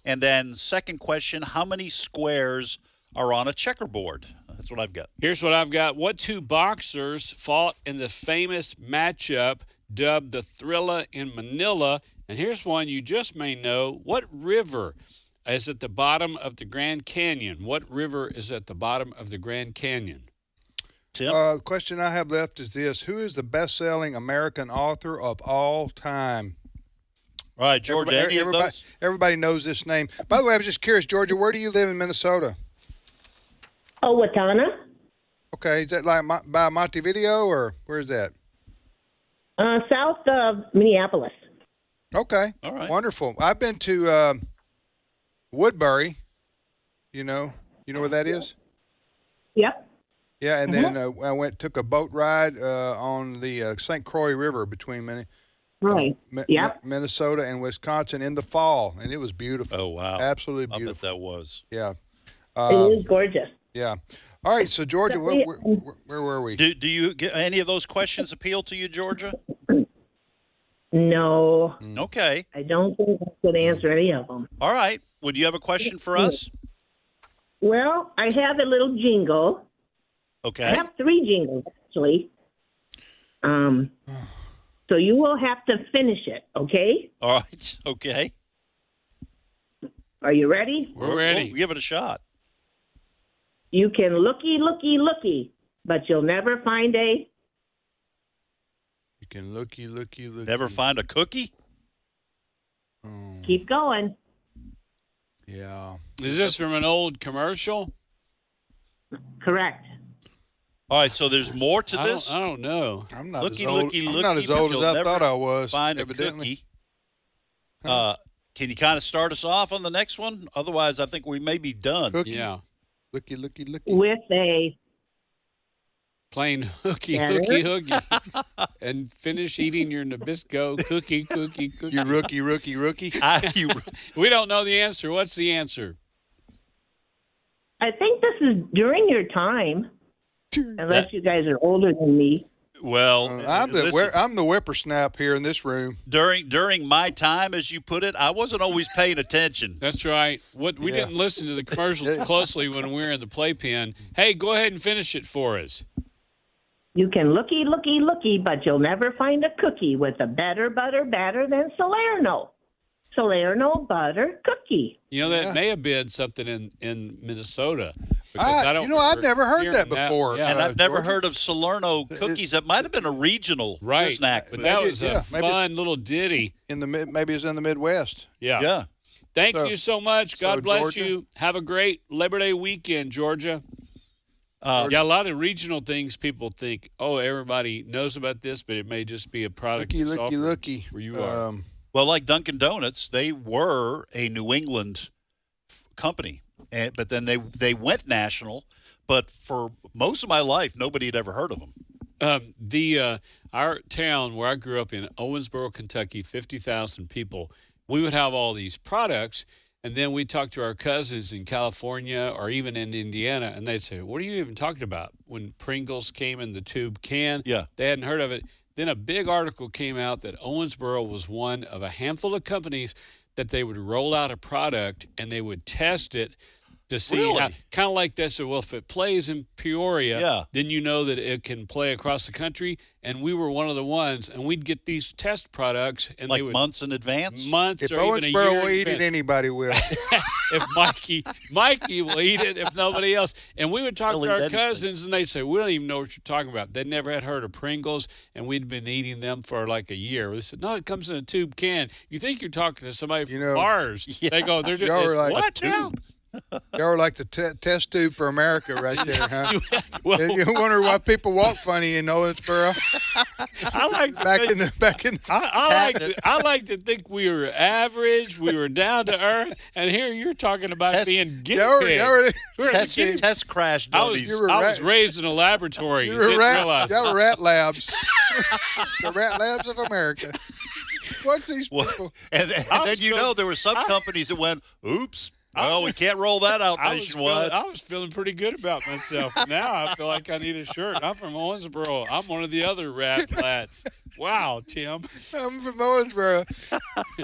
And then second question, how many squares are on a checkerboard? That's what I've got. Here's what I've got. What 2 boxers fought in the famous matchup dubbed the Thrilla in Manila? And here's one you just may know. What river is at the bottom of the Grand Canyon? What river is at the bottom of the Grand Canyon? Tim? The question I have left is this. Who is the best-selling American author of all time? All right, Georgia, everybody knows this name. By the way, I was just curious, Georgia, where do you live in Minnesota? Owatonna. Okay, is that like by Montevideo or where's that? South of Minneapolis. Okay, all right, wonderful. I've been to Woodbury. You know where that is? Yep. Yeah, and then I took a boat ride on the St. Croix River between Minnesota and Wisconsin in the fall, and it was beautiful. Oh wow, absolutely beautiful. I bet that was. Yeah, it is gorgeous. Yeah. All right, so Georgia, where were we? Do you get any of those questions appeal to you, Georgia? No. Okay. I don't think I could answer any of them. All right. Would you have a question for us? Well, I have a little jingle. Okay. I have 3 jingles, actually. So you will have to finish it, okay? All right. Okay. Are you ready? We're ready. We'll give it a shot. You can looky, but you'll never find a... You can looky. Never find a cookie? Keep going. Yeah. Is this from an old commercial? Correct. All right, so there's more to this? I don't know. I'm not looky, as old, looky, I'm not as old as I thought I was, find evidently. A cookie. Can you kind of start us off on the next one? Otherwise, I think we may be done. Cookie. Yeah. Looky. With a... Plain hooky, and finish eating your Nabisco cookie. You rookie. We don't know the answer. What's the answer? I think this is during your time, unless you guys are older than me. Well, I'm the whippersnap here in this room. During my time, as you put it, I wasn't always paying attention. That's right. We didn't listen to the commercial closely when we were in the playpen. Hey, go ahead and finish it for us. You can looky, but you'll never find a cookie with a better than Salerno. Salerno butter cookie. You know, that may have been something in Minnesota. I've never heard that before. And I've never heard of Salerno cookies. That might have been a regional snack. But that was a fun little ditty. Maybe it's in the Midwest. Yeah. Thank you so much. God bless you. Have a great Labor Day weekend, Georgia. A lot of regional things people think, everybody knows about this, but it may just be a product looky. Where you are. Well, like Dunkin' Donuts, they were a New England company, but then they went national. But for most of my life, nobody had ever heard of them. Our town where I grew up in Owensboro, Kentucky, 50,000 people, we would have all these products. And then we talked to our cousins in California or even in Indiana, and they'd say, what are you even talking about? When Pringles came in the tube can, they hadn't heard of it. Then a big article came out that Owensboro was one of a handful of companies that they would roll out a product and they would test it to see how, kind of like this. Well, if it plays in Peoria, then you know that it can play across the country. And we were one of the ones, and we'd get these test products, and like they would, months in advance. If or even a year Owensboro will eat it, anybody will. If Mikey will eat it, if nobody else. And we would talk to our cousins, and they'd say, "We don't even know what you're talking about." They never had heard of Pringles, and we'd been eating them for like a year. They said, "No, it comes in a tube can." You think you're talking to somebody from Mars? They go, "They're just what now?" Y'all are like the test tube for America right there, huh? You wonder why people walk funny in Owensboro. I like to think we were average, we were down to earth, and here you're talking about being guinea pigs. Test crash dummies. I was raised in a laboratory. Y'all were rat labs. The rat labs of America. What's these people? And then there were some companies that went, oops. Well, we can't roll that out nationwide. I was feeling pretty good about myself. Now I feel like I need a shirt. I'm from Owensboro. I'm one of the other rat lads. Wow, Tim. I'm from Owensboro.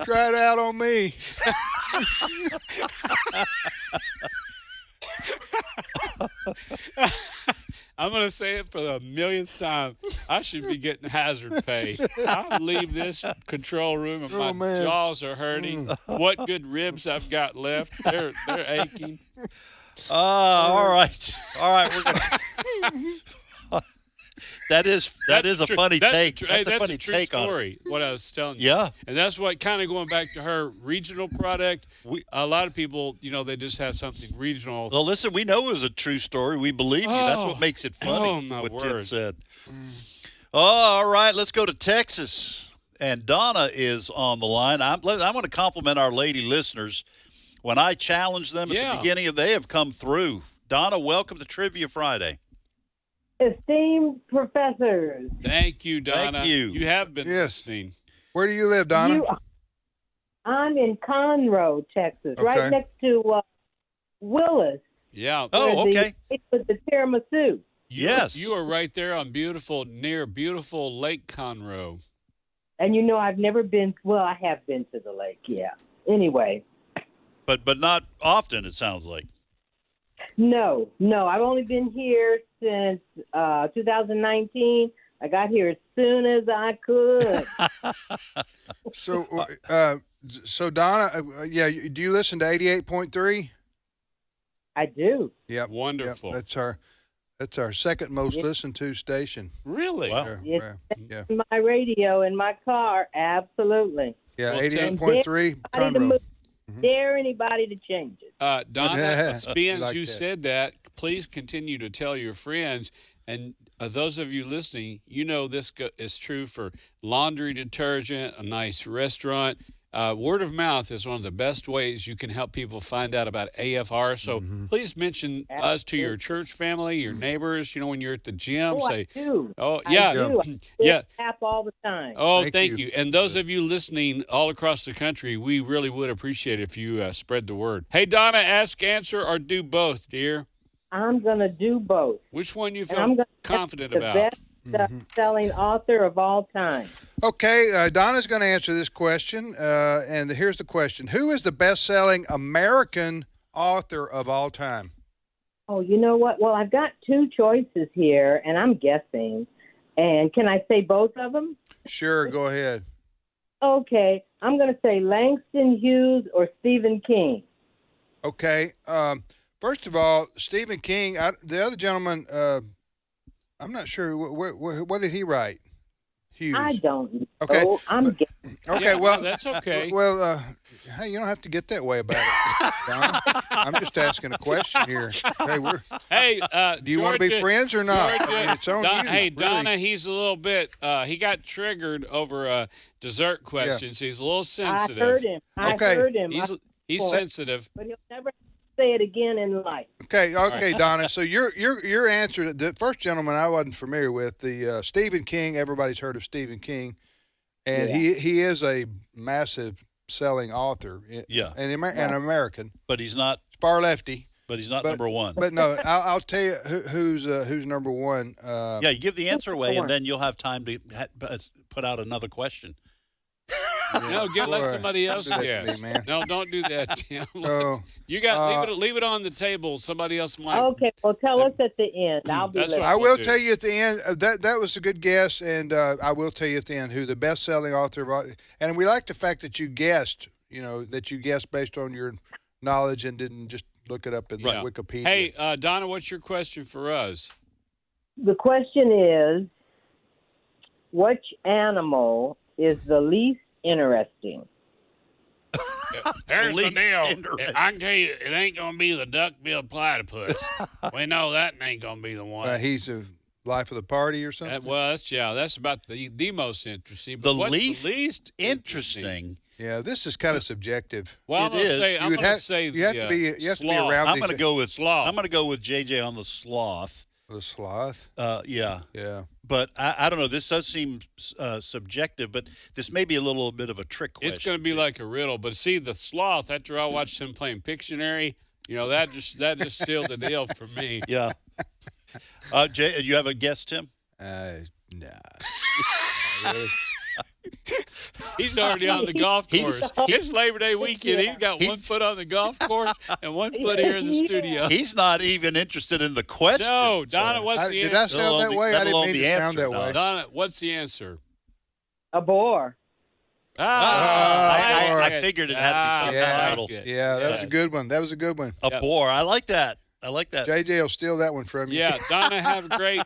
Try it out on me. I'm going to say it for the millionth time. I should be getting hazard pay. I leave this control room and my jaws are hurting. What good ribs I've got left. They're aching. All right. We're going That is a funny take. That's a funny a true take story, on it. what I was telling you. Yeah. And that's what, kind of going back to her regional product, a lot of people, they just have something regional. Well, listen, we know it was a true story. We believe you. That's what makes it funny, my what word. Tim said. Oh, all right, let's go to Texas. And Donna is on the line. I'm going to compliment our lady listeners. When I challenged them at the beginning, they have come through. Donna, welcome to Trivia Friday. Esteemed professors. Thank you, Donna. Thank you. You have been listening. Where do you live, Donna? I'm in Conroe, Texas, Okay. right next to Willis. Yeah. Oh, okay. With the tiramisu. Yes. You are right there on near beautiful Lake Conroe. And I've never been, well, I have been to the lake, yeah. Anyway. But not often, it sounds like. No, I've only been here since 2019. I got here as soon as I could. So Donna, do you listen to 88.3? I do. Yep. Wonderful. Yep, that's our second most listened to station. Really? Wow. Yeah. My radio in my car, absolutely. Yeah, Well, 88.3 Conroe. Dare anybody to change it. Donna, being Like you that. said that, please continue to tell your friends. And those of you listening, this is true for laundry detergent, a nice restaurant. Word of mouth is one of the best ways you can help people find out about AFR. So please mention us to your church family, your neighbors. When you're at the gym, I do. "Oh, I yeah, do. yeah." Tap all the time. Oh, thank you. And those of you listening all across the country, we really would appreciate it if you spread the word. Hey, Donna, ask, answer, or do both, dear. I'm going to do both. Which one you And I'm feel gonna confident the about? best selling author of all time. Okay, Donna's going to answer this question, and here's the question. Who is the best-selling American author of all time? Oh, you know what? Well, I've got two choices here, and I'm guessing. And can I say both of them? Sure, go ahead. Okay, I'm going to say Langston Hughes or Stephen King. Okay, first of all, Stephen King, the other gentleman, I'm not sure, what did he write? Hughes. I don't know. Okay. I'm guessing. Okay, Yeah, well, no, that's okay. Well, hey, you don't have to get that way about it, Donna. I'm just asking a question here. Hey, do you want to be Georgia- friends or not? Georgia- I mean, it's on you. Hey, really. Donna, he's a little bit, he got triggered over dessert questions. He's a little sensitive. I heard him. I heard him. He's sensitive. But he'll never say it again in life. Okay, Donna. So your answer, the first gentleman I wasn't familiar with, the Stephen King. Everybody's heard of Stephen King, and he is a massive selling author. Yeah, an American, but he's not far lefty. But he's not number one. But no, I'll tell you who's number one. Yeah, you give the answer away, and then you'll have time to put out another question. No, let somebody else Don't do that to guess. me, man. No, don't do that, Tim. No. You got leave it on the table. Somebody else might. Okay, well, tell us at the end. I'll be listening. I will tell you at the end. That was a good guess, and I will tell you at the end who the best-selling author of all. And we like the fact that you guessed. That you guessed based on your knowledge and didn't just look it up in Wikipedia. Hey, Donna, what's your question for us? The question is, which animal is the least interesting? Here's the deal. I can tell you, it ain't going to be the duck-billed platypus. We know that ain't going to be the one. He's a life of the party or something. That's about the most interesting. The But what's least interesting. Yeah, this is kind of subjective. Well, I'm going to say, you have to be around. I'm going to go with sloth. I'm going to go with JJ on the sloth. The sloth. Yeah. But I don't know. This does seem subjective, but this may be a little bit of a trick question. It's going to be like a riddle. But see, the sloth, after I watched him playing Pictionary, that just sealed the deal for me. Yeah. Jay, you have a guess, Tim? Nah. Really? He's already on the golf course. It's Labor Day weekend. He's got 1 foot on the golf course and 1 foot here in the studio. He's not even interested in the question. No, Donna, what's the answer? Did I sound that way? I didn't mean to sound that way. Donna, what's the answer? A boar. I figured it had to be something yeah. little. Yeah, that was a good one. A boar. I like that. I like that. JJ will steal that one from you. Yeah, Donna, have a great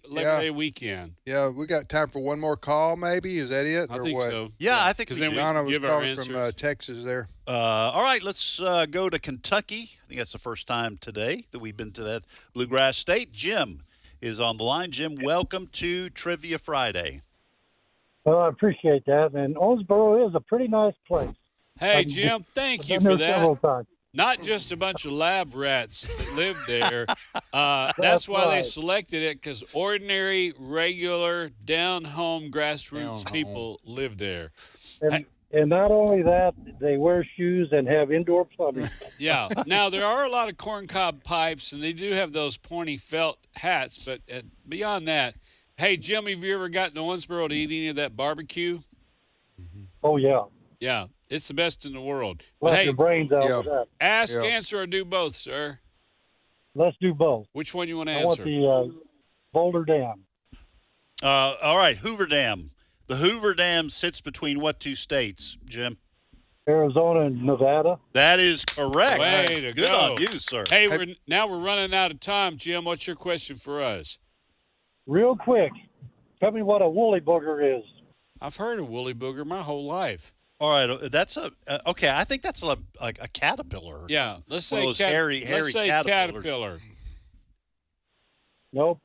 Labor Day weekend. Yeah, we got time for one more call, maybe. Is that it? I or think what? so. Yeah, I think because then we Donna was give our calling answers. from Texas there. All right, let's go to Kentucky. I think that's the first time today that we've been to that Bluegrass State. Jim is on the line. Jim, welcome to Trivia Friday. Well, I appreciate that. And Owensboro is a pretty nice place. Hey, Jim, thank you I've been for there several that. times. Not just a bunch of lab rats that live there. That's why they right. selected it, because ordinary, regular, down-home, grassroots people live there. And not only that, they wear shoes and have indoor plumbing. Yeah. Now, there are a lot of corncob pipes, and they do have those pointy felt hats, but beyond that, hey, Jim, have you ever gotten to Owensboro to eat any of that barbecue? Oh, yeah. Yeah, it's the best in the world. Bless But, hey, your brains out with that. ask, answer, or do both, sir. Let's do both. Which one you want to I want answer? the Boulder Dam. All right, Hoover Dam. The Hoover Dam sits between what two states, Jim? Arizona and Nevada. That is correct. Way to Good go. on you, sir. Hey, now we're running out of time, Jim. What's your question for us? Real quick, tell me what a woolly booger is. I've heard of woolly booger my whole life. All right, that's okay. I think that's like a caterpillar. Yeah, let's One say of those hairy let's say caterpillar. Nope.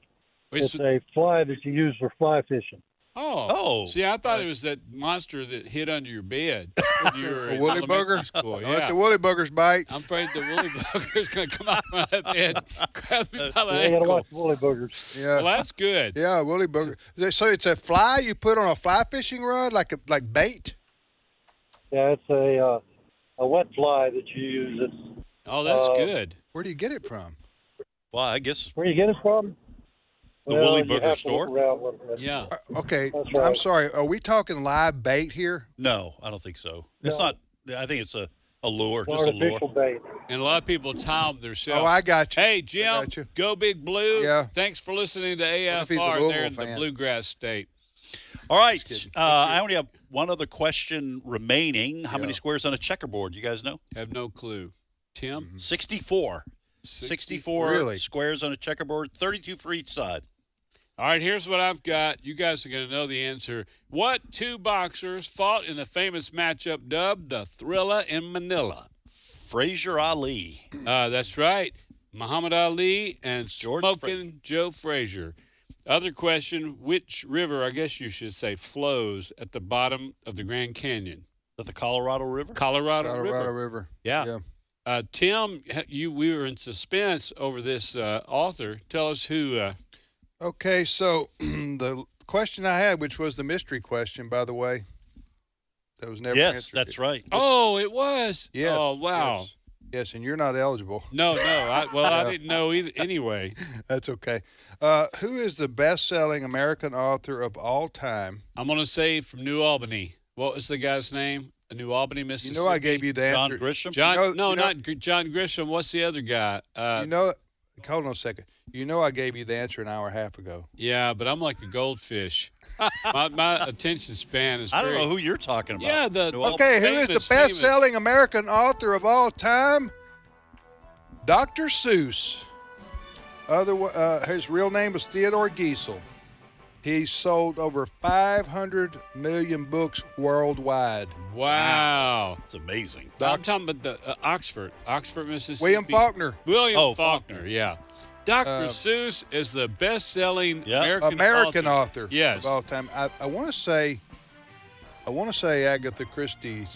It's a fly that you use for fly fishing. Oh. See, I thought it was that monster that hid under your bed when you were A in woolly elementary booger? school. Don't Yeah. let the woolly boogers bite. I'm afraid the woolly booger's going to come out from that bed, grab me by the You gotta ankle. watch woolly boogers. Yeah. Well, that's good. Yeah, woolly booger. So it's a fly you put on a fly fishing rod, like bait? Yeah, it's a wet fly that you use. It's, Oh, that's good. Where do you get it from? Well, I guess where you get it from? The Woolly you Booger have to store? look around a little bit. Yeah. Okay, That's right. I'm sorry. Are we talking live bait here? No, I don't think so. It's No. not. I think it's a lure, It's just a lure. artificial bait. And a lot of people time themselves. Oh, I got you. Hey, I Jim, got you. go Big Blue. Yeah. Thanks for listening to if he's a AFR Louisville there in the fan. Bluegrass State. All right, I only have one other question remaining. How many Yeah. squares on a checkerboard? You guys know? Have no clue. Tim? Mm-hmm. 64. 64 Really? squares on a checkerboard, 32 for each side. All right, here's what I've got. You guys are going to know the answer. What two boxers fought in the famous matchup dubbed the Thriller in Manila? Frazier Ali. That's right. Muhammad Ali and George Smoking Joe Frazier. Other question, which river, I guess you should say, flows at the bottom of the Grand Canyon? Is that the Colorado River? Colorado River. Yeah. Tim, we were in suspense over this author. Tell us who. Okay, so the question I had, which was the mystery question, by the way, that was never Yes, answered. that's right. Oh, it was. Yes. Oh, wow. Yes. Yes, and you're not eligible. No. I didn't know either. Anyway, That's okay. Who is the best-selling American author of all time? I'm going to say from New Albany. What was the guy's name? New Albany, Mississippi. You know I gave you the John answer. Grisham? Not John Grisham. What's the other guy? Hold on a second. You know I gave you the answer an hour and a half ago. Yeah, but I'm like a goldfish. my attention span is. I don't know who you're talking about. Yeah, Okay, who is the best-selling American author of all time? Dr. Seuss. His real name was Theodore Geisel. He sold over 500 million books worldwide. Wow. It's amazing. I'm talking about the Oxford, Mississippi. William Faulkner. William Faulkner, yeah. Dr. Seuss is the best-selling American author Yes. of all time. I want to say Agatha Christie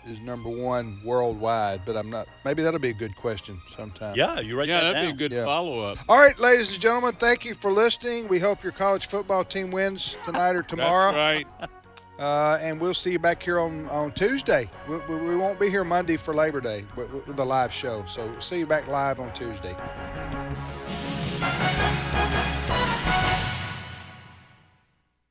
is number one worldwide, but I'm not. Maybe that'll be a good question sometime. Yeah, you're right. Yeah, that that'd down. be a good follow-up. All right, ladies and gentlemen, thank you for listening. We hope your college football team wins tonight or tomorrow. That's right. And we'll see you back here on Tuesday. We won't be here Monday for Labor Day with the live show. So we'll see you back live on Tuesday.